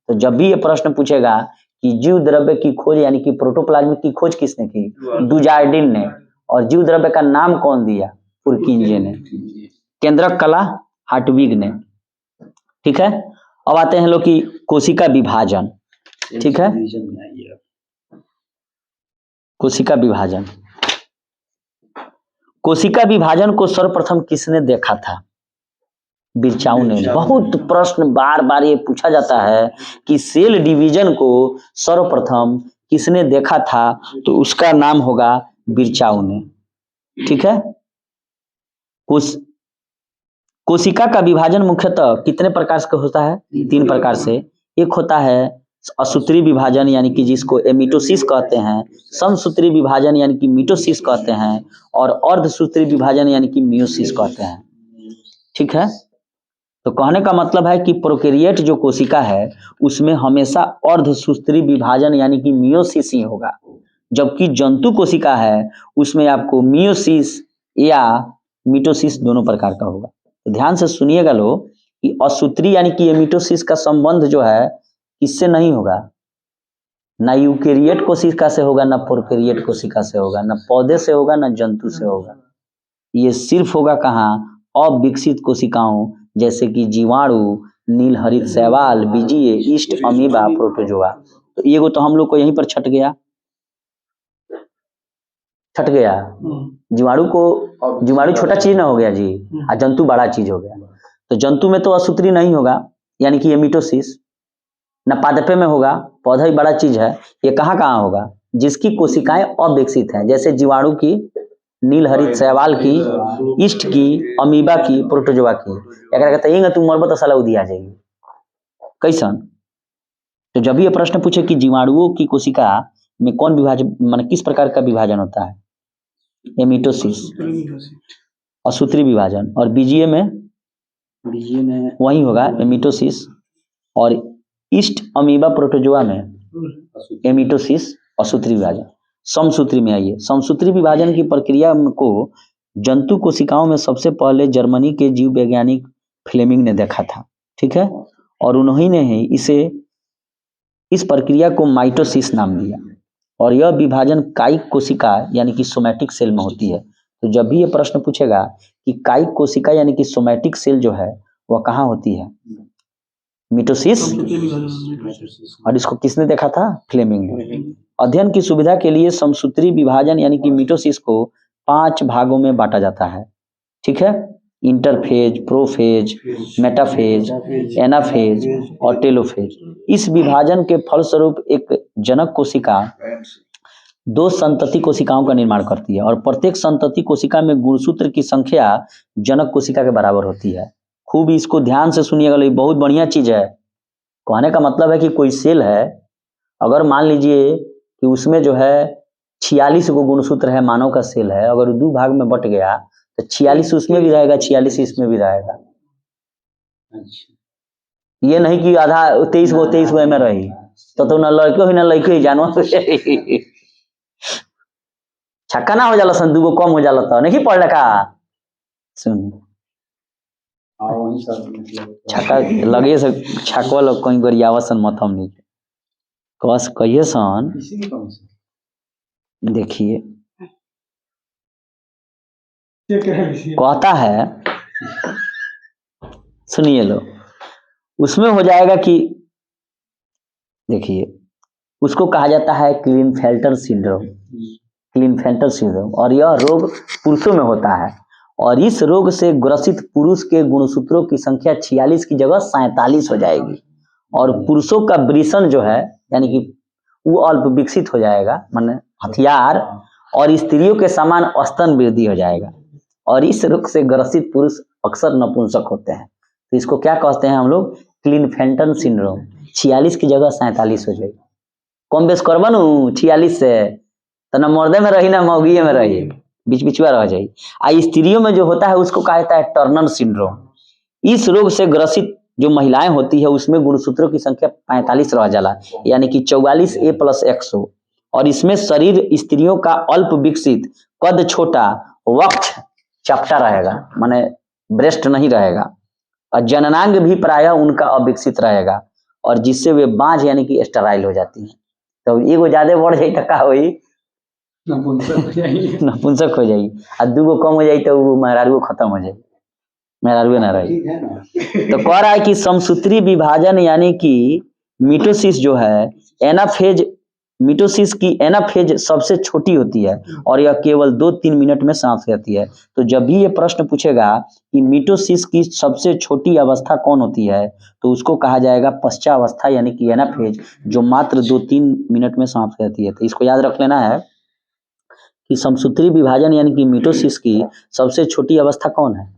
A: तो जब भी ये प्रश्न पूछेगा कि जीव द्रव्य की खोज यानी कि प्रोटोप्लाज्म की खोज किसने की? डुजार्डिन ने। और जीव द्रव्य का नाम कौन दिया? पुरकिंजे ने। केंद्रक कला हार्टविग ने, ठीक है। अब आते हैं लोग कि कोशिका विभाजन, ठीक है। कोशिका विभाजन, कोशिका विभाजन को सर्वप्रथम किसने देखा था? बिरचाऊ ने। बहुत प्रश्न बार बार ये पूछा जाता है कि सेल डिवीजन को सर्वप्रथम किसने देखा था, तो उसका नाम होगा बिरचाऊ ने, ठीक है। कोशिका का विभाजन मुख्यतः कितने प्रकार से होता है? 3 प्रकार से। एक होता है असूत्री विभाजन यानी कि जिसको एमिटोसिस कहते हैं, समसूत्री विभाजन यानी कि मिटोसिस कहते हैं, और अर्धसूत्री विभाजन यानी कि मियोसिस कहते हैं, ठीक है। तो कहने का मतलब है कि प्रोकैरियोट जो कोशिका है उसमें हमेशा अर्धसूत्री विभाजन यानी कि मियोसिस ही होगा, जबकि जंतु कोशिका है उसमें आपको मियोसिस या मिटोसिस दोनों प्रकार का होगा। तो ध्यान से सुनिएगा लोग कि असूत्री यानी कि मिटोसिस का संबंध जो है किससे नहीं होगा? ना यूकेरियोट कोशिका से होगा, ना प्रोकैरियोट कोशिका से होगा, ना पौधे से होगा, ना जंतु से होगा। ये सिर्फ होगा कहाँ? अविकसित कोशिकाओं जैसे कि जीवाणु, नील हरित शैवाल, बीजीय, ईस्ट, अमीबा, प्रोटोजोआ। तो ये तो हम लोग को यहीं पर छट गया। जीवाणु छोटा चीज ना हो गया जी, और जंतु बड़ा चीज हो गया। तो जंतु में तो असूत्री नहीं होगा यानी कि एमिटोसिस, न पादपे में होगा, पौधा ही बड़ा चीज है। ये कहाँ कहाँ होगा? जिसकी कोशिकाएं अविकसित हैं, जैसे जीवाणु की, नील हरित शैवाल की, ईस्ट की, अमीबा की, प्रोटोजोआ की। अगर कहते हैं तुम मरबो तो साला उदी आ जाएगी कैसन। तो जब भी ये प्रश्न पूछे कि जीवाणुओं की कोशिका में कौन विभाजन माने किस प्रकार का विभाजन होता है? एमिटोसिस, असूत्री विभाजन। और बीजीय में वही होगा एमिटोसिस, और ईस्ट, अमीबा, प्रोटोजोआ में एमिटोसिस, असूत्री विभाजन। समसूत्री में आइए। समसूत्री विभाजन की प्रक्रिया को जंतु कोशिकाओं में सबसे पहले जर्मनी के जीव वैज्ञानिक फ्लेमिंग ने देखा था, ठीक है, और उन्हीं ने ही इस प्रक्रिया को माइटोसिस नाम दिया। और यह विभाजन कायिक कोशिका यानी कि सोमैटिक सेल में होती है। तो जब भी ये प्रश्न पूछेगा कि कायिक कोशिका यानी कि सोमैटिक सेल जो है वह कहाँ होती है, मिटोसिस, और इसको किसने देखा था, फ्लेमिंग ने। अध्ययन की सुविधा के लिए समसूत्री विभाजन यानी कि मिटोसिस को 5 भागों में बांटा जाता है, ठीक है, इंटरफेज, प्रोफेज, मेटाफेज, एनाफेज और टेलोफेज। इस विभाजन के फलस्वरूप एक जनक कोशिका 2 संतति कोशिकाओं का निर्माण करती है और प्रत्येक संतति कोशिका में गुणसूत्र की संख्या जनक कोशिका के बराबर होती है। खूब इसको ध्यान से सुनिएगा, ये बहुत बढ़िया चीज है। कहने का मतलब है कि कोई सेल है, अगर मान लीजिए कि उसमें जो है 46 गो गुणसूत्र है, मानव का सेल है, अगर 2 भाग में बट गया तो 46 उसमें भी रहेगा, 46 इसमें भी रहेगा। ये नहीं कि आधा 23 गो में रही तो न लड़के हो न लड़के ही जानवर छक्का ना हो जाला सन, 2 गो कम हो जाला तो नहीं पढ़ का। सुन छक्का लगे से छक्का लोग कहीं गरियावा सन मथम नहीं कस कहिए सन। देखिए कहता है, सुनिए लो, उसमें हो जाएगा कि देखिए उसको कहा जाता है क्लीनफेल्टर सिंड्रोम, क्लीनफेल्टर सिंड्रोम, और यह रोग पुरुषों में होता है। और इस रोग से ग्रसित पुरुष के गुणसूत्रों की संख्या 46 की जगह 47 हो जाएगी और पुरुषों का वृषण जो है यानी कि वो अल्प विकसित हो जाएगा, माने हथियार, और स्त्रियों के समान स्तन वृद्धि हो जाएगा। और इस रोग से ग्रसित पुरुष अक्सर नपुंसक होते हैं। तो इसको क्या कहते हैं हम लोग, क्लीनफेल्टर सिंड्रोम। 46 की जगह 47 हो जाएगी। कम बेस करबा नु 46 से तो न मर्दे में रही ना मौगिए में रही, बीच में रह जाए। आ स्त्रियों में जो होता है उसको कहा जाता है टर्नर सिंड्रोम। इस रोग से ग्रसित जो महिलाएं होती है उसमें गुणसूत्रों की संख्या 45 रह जाला, यानी कि 44 A + X हो। और इसमें शरीर स्त्रियों का अल्प विकसित, कद छोटा, वक्ष चपटा रहेगा, माने ब्रेस्ट नहीं रहेगा, और जननांग भी प्रायः उनका अविकसित रहेगा, और जिससे वे बांझ यानी कि स्टेराइल हो जाती हैं। तो एगो ज्यादा बढ़ जाए तो का होई, नपुंसक हो जाएगी, और 2 गो कम हो जाए तो वो मेहरारू खत्म हो जाए, मेहरारू ना रही। तो कह रहा है कि समसूत्री विभाजन यानी कि मिटोसिस जो है, एनाफेज, मिटोसिस की एनाफेज सबसे छोटी होती है और यह केवल 2-3 मिनट में समाप्त रहती है। तो जब भी ये प्रश्न पूछेगा कि मिटोसिस की सबसे छोटी अवस्था कौन होती है तो उसको कहा जाएगा पश्चावस्था यानी कि एनाफेज, जो मात्र 2-3 मिनट में समाप्त रहती है। तो इसको याद रख लेना है कि समसूत्री विभाजन यानी कि मिटोसिस की सबसे छोटी अवस्था कौन है,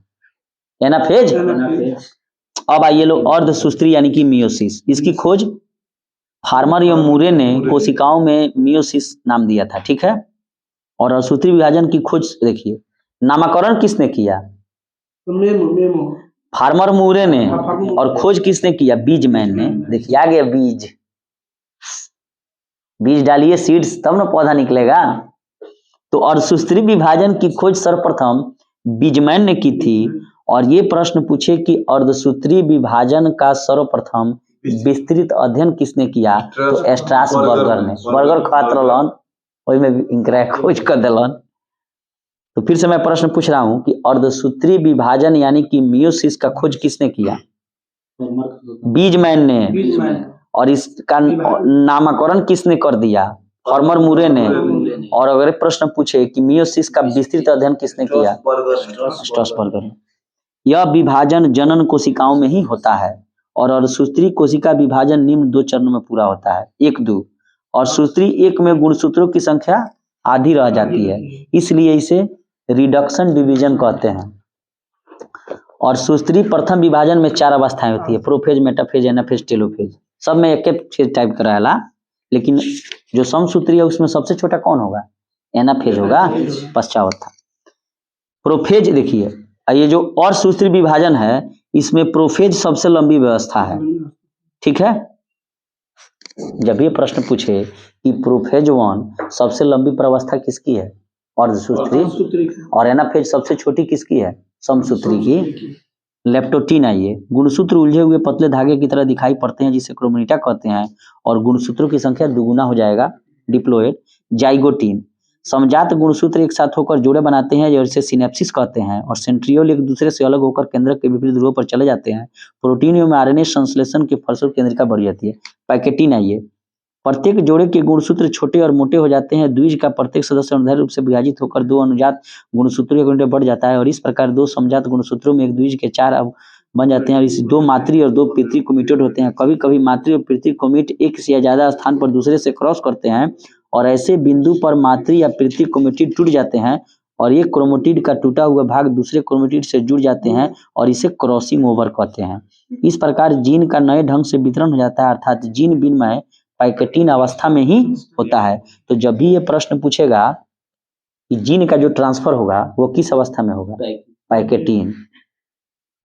A: एनाफेज। अब आइए लो अर्धसूत्री यानी कि मियोसिस। इसकी खोज फार्मर या मूरे ने कोशिकाओं में मियोसिस नाम दिया था, ठीक है। और अर्धसूत्री विभाजन की खोज देखिए, नामकरण किसने किया, फार्मर मूरे ने, और खोज किसने किया, बीजमैन ने। देखिए आ गया बीज, बीज डालिए सीड्स तब ना पौधा निकलेगा। तो अर्धसूत्री विभाजन की खोज सर्वप्रथम बीजमैन ने की थी। और ये प्रश्न पूछे कि अर्धसूत्री विभाजन का सर्वप्रथम विस्तृत अध्ययन किसने किया, तो स्ट्रासबर्गर ने। बर्गर खात रहलन, वही में इनकरा खोज कर दिलन। तो फिर से मैं प्रश्न पूछ रहा हूं कि अर्धसूत्री विभाजन यानी कि मियोसिस का खोज किसने किया, बीजमैन ने। और इसका नामकरण किसने कर दिया, फार्मर मूरे ने। और अगर प्रश्न पूछे कि मियोसिस का विस्तृत अध्ययन किसने किया, स्ट्रासबर्गर ने। यह विभाजन जनन कोशिकाओं में ही होता है और अर्धसूत्री कोशिका विभाजन निम्न 2 चरणों में पूरा होता है, 1-2। और सूत्री 1 में गुणसूत्रों की संख्या आधी रह जाती है, इसलिए इसे रिडक्शन डिवीजन कहते हैं। और सूत्री प्रथम विभाजन में 4 अवस्थाएं होती है, प्रोफेज, मेटाफेज, एनाफेज, टेलोफेज। सब में एक एक टाइप का रहेला, लेकिन जो समसूत्री है उसमें सबसे छोटा कौन होगा, एनाफेज होगा, पश्चावस्था। प्रोफेज देखिए, ये जो और सूत्री विभाजन है इसमें प्रोफेज सबसे लंबी व्यवस्था है, ठीक है। जब ये प्रश्न पूछे कि प्रोफेज 1 सबसे लंबी प्रवस्था किसकी है, अर्धसूत्री, और एनाफेज सबसे छोटी किसकी है, समसूत्री की। लेप्टोटीन आइए, गुणसूत्र उलझे हुए पतले धागे की तरह दिखाई पड़ते हैं जिसे क्रोमोनीटा कहते हैं, और गुणसूत्रों की संख्या दुगुना हो जाएगा, डिप्लोइड। जाइगोटीन, समजात गुणसूत्र एक साथ होकर जोड़े बनाते हैं जिसे सिनेप्सिस कहते हैं, और सेंट्रियोल एक दूसरे से अलग होकर केंद्रक के विपरीत ध्रुवों पर चले जाते हैं। प्रोटीन में आरएनए संश्लेषण के फलस्वरूप केंद्रिका बढ़ जाती है। पैकेटिन आइए, प्रत्येक जोड़े के गुणसूत्र छोटे और मोटे हो जाते हैं। द्विज का प्रत्येक सदस्य अनुदैर्ध्य रूप से विभाजित होकर 2 अनुजात गुणसूत्रों के बढ़ जाता है, और इस प्रकार 2 समजात गुणसूत्रों में एक द्विज के 4 अब बन जाते हैं, और इस 2 मातृ और 2 पितृ कोमिटेड होते हैं। कभी कभी मातृ और पितृ कोमिट एक से या ज्यादा स्थान पर दूसरे से क्रॉस करते हैं, और ऐसे बिंदु पर मातृ या पितृ कोमिटिड टूट जाते हैं, और एक क्रोमेटिड का टूटा हुआ भाग दूसरे क्रोमेटिड से जुड़ जाते हैं, और इसे क्रॉसिंग ओवर कहते हैं। इस प्रकार जीन का नए ढंग से वितरण हो जाता है, अर्थात जीन विनिमय पैकेटिन अवस्था में ही होता है। तो जब भी ये प्रश्न पूछेगा कि जीन का जो ट्रांसफर होगा वो किस अवस्था में होगा, पैकेटिन।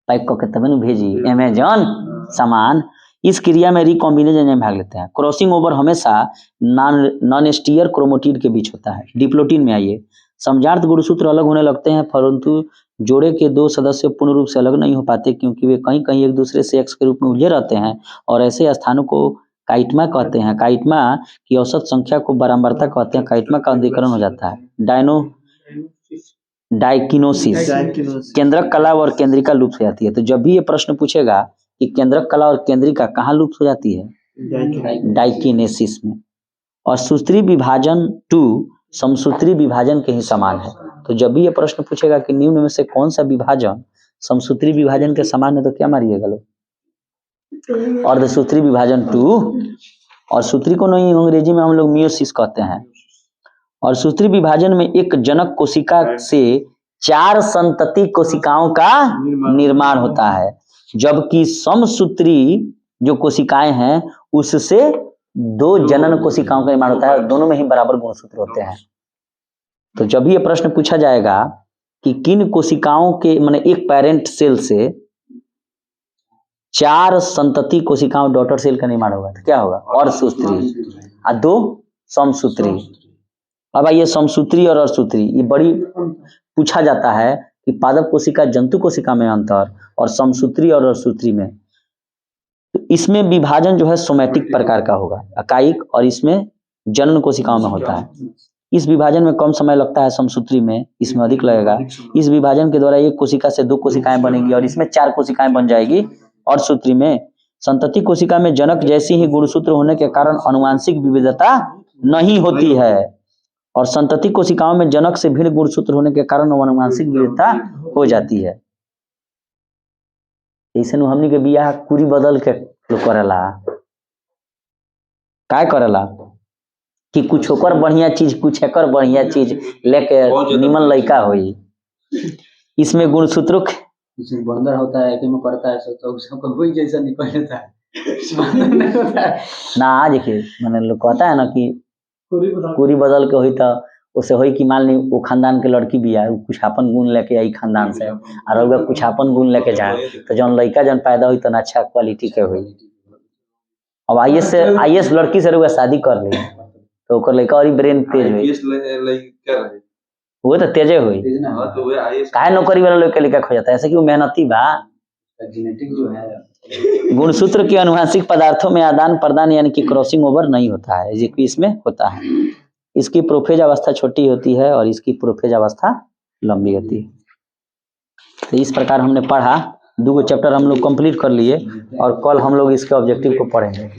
A: पैक को तब भेजी अमेजॉन सामान। इस क्रिया में रिकॉम्बिनेज एंजाइम भाग लेते हैं। क्रॉसिंग ओवर हमेशा नॉन स्टीयर क्रोमेटिड के बीच होता है। डिप्लोटीन में आइए, समजात गुणसूत्र अलग होने लगते हैं, परंतु जोड़े के 2 सदस्य पूर्ण रूप से अलग नहीं हो पाते, क्योंकि वे कहीं कहीं एक दूसरे से एक्स के रूप में उलझे रहते हैं, और ऐसे स्थानों को काइटमा कहते हैं। काइटमा की औसत संख्या को बारंबारता कहते हैं। काइटमा का अधिकरण हो जाता है डाइकिनोसिस। केंद्रक कला और केंद्रिका लुप्त हो जाती है। तो जब भी ये प्रश्न पूछेगा कि केंद्रक कला और केंद्रिका कहाँ लुप्त हो जाती है, डाइकिनेसिस में। और सूत्री विभाजन 2 समसूत्री विभाजन के ही समान है। तो जब भी ये प्रश्न पूछेगा कि निम्न में से कौन सा विभाजन समसूत्री विभाजन के समान है, तो क्या मारिएगा लोग, अर्धसूत्री विभाजन 2। और सूत्री को नहीं अंग्रेजी में हम लोग मियोसिस कहते हैं। और सूत्री विभाजन में एक जनक कोशिका से 4 संतति कोशिकाओं का निर्माण होता है, जबकि समसूत्री जो कोशिकाएं हैं उससे 2 जनन कोशिकाओं का निर्माण होता है, दोनों में ही बराबर गुणसूत्र होते हैं। तो जब ये प्रश्न पूछा जाएगा कि किन कोशिकाओं के माने एक पेरेंट सेल से 4 संतति कोशिकाओं डॉटर सेल का निर्माण होगा, तो क्या होगा, अर्धसूत्री, और 2 समसूत्री। अब आइए समसूत्री और अर्धसूत्री, ये बड़ी पूछा जाता है कि पादप कोशिका जंतु कोशिका में अंतर और समसूत्री और अर्धसूत्री में। तो इसमें विभाजन जो है सोमैटिक प्रकार का होगा, अकाइक, और इसमें जनन कोशिकाओं में होता है। इस विभाजन में कम समय लगता है, समसूत्री में इसमें अधिक लगेगा। इस विभाजन के द्वारा एक कोशिका से 2 कोशिकाएं बनेंगी, और इसमें 4 कोशिकाएं बन जाएगी अर्धसूत्री में। संतति कोशिका में जनक जैसी ही गुणसूत्र होने के कारण अनुवांशिक विविधता नहीं होती है, और संतति कोशिकाओं में जनक से भिन्न गुणसूत्र होने के कारण अनुवांशिक विविधता हो जाती है। ऐसे हमनी के बियाह कुरी बदल के लोग करेला, काय करेला कि कुछ होकर बढ़िया चीज, कुछ एकर बढ़िया चीज लेके निमन लड़का होई। इसमें गुणसूत्रों
C: बंदर होता है कि में करता है तो सबको वही जैसा निकल जाता है, बंदर नहीं होता है
A: ना। देखिए मैंने लोग कहता है ना कि कुरी बदल के हुई तो उसे हुई कि मान ली वो खानदान के लड़की भी है, कुछ अपन गुण लेके आई खानदान से, और कुछ अपन गुण लेके जाए, तो जौन लड़का जौन पैदा हुई तो अच्छा क्वालिटी के हुई। अब आईएएस लड़की से रुआ शादी कर ली तो ओकर लड़का और ब्रेन तेज हुई, वो तो तेजे हुई, काहे नौकरी वाला लोग के लेकर खो जाता है, ऐसे कि वो मेहनती बा।
C: जेनेटिक जो है
A: गुणसूत्र के अनुवांशिक पदार्थों में आदान प्रदान यानी कि क्रॉसिंग ओवर नहीं होता है, जबकि इसमें होता है। इसकी प्रोफेज अवस्था छोटी होती है और इसकी प्रोफेज अवस्था लंबी होती है। तो इस प्रकार हमने पढ़ा, 2 चैप्टर हम लोग कंप्लीट कर लिए, और कल हम लोग इसके ऑब्जेक्टिव को पढ़ेंगे।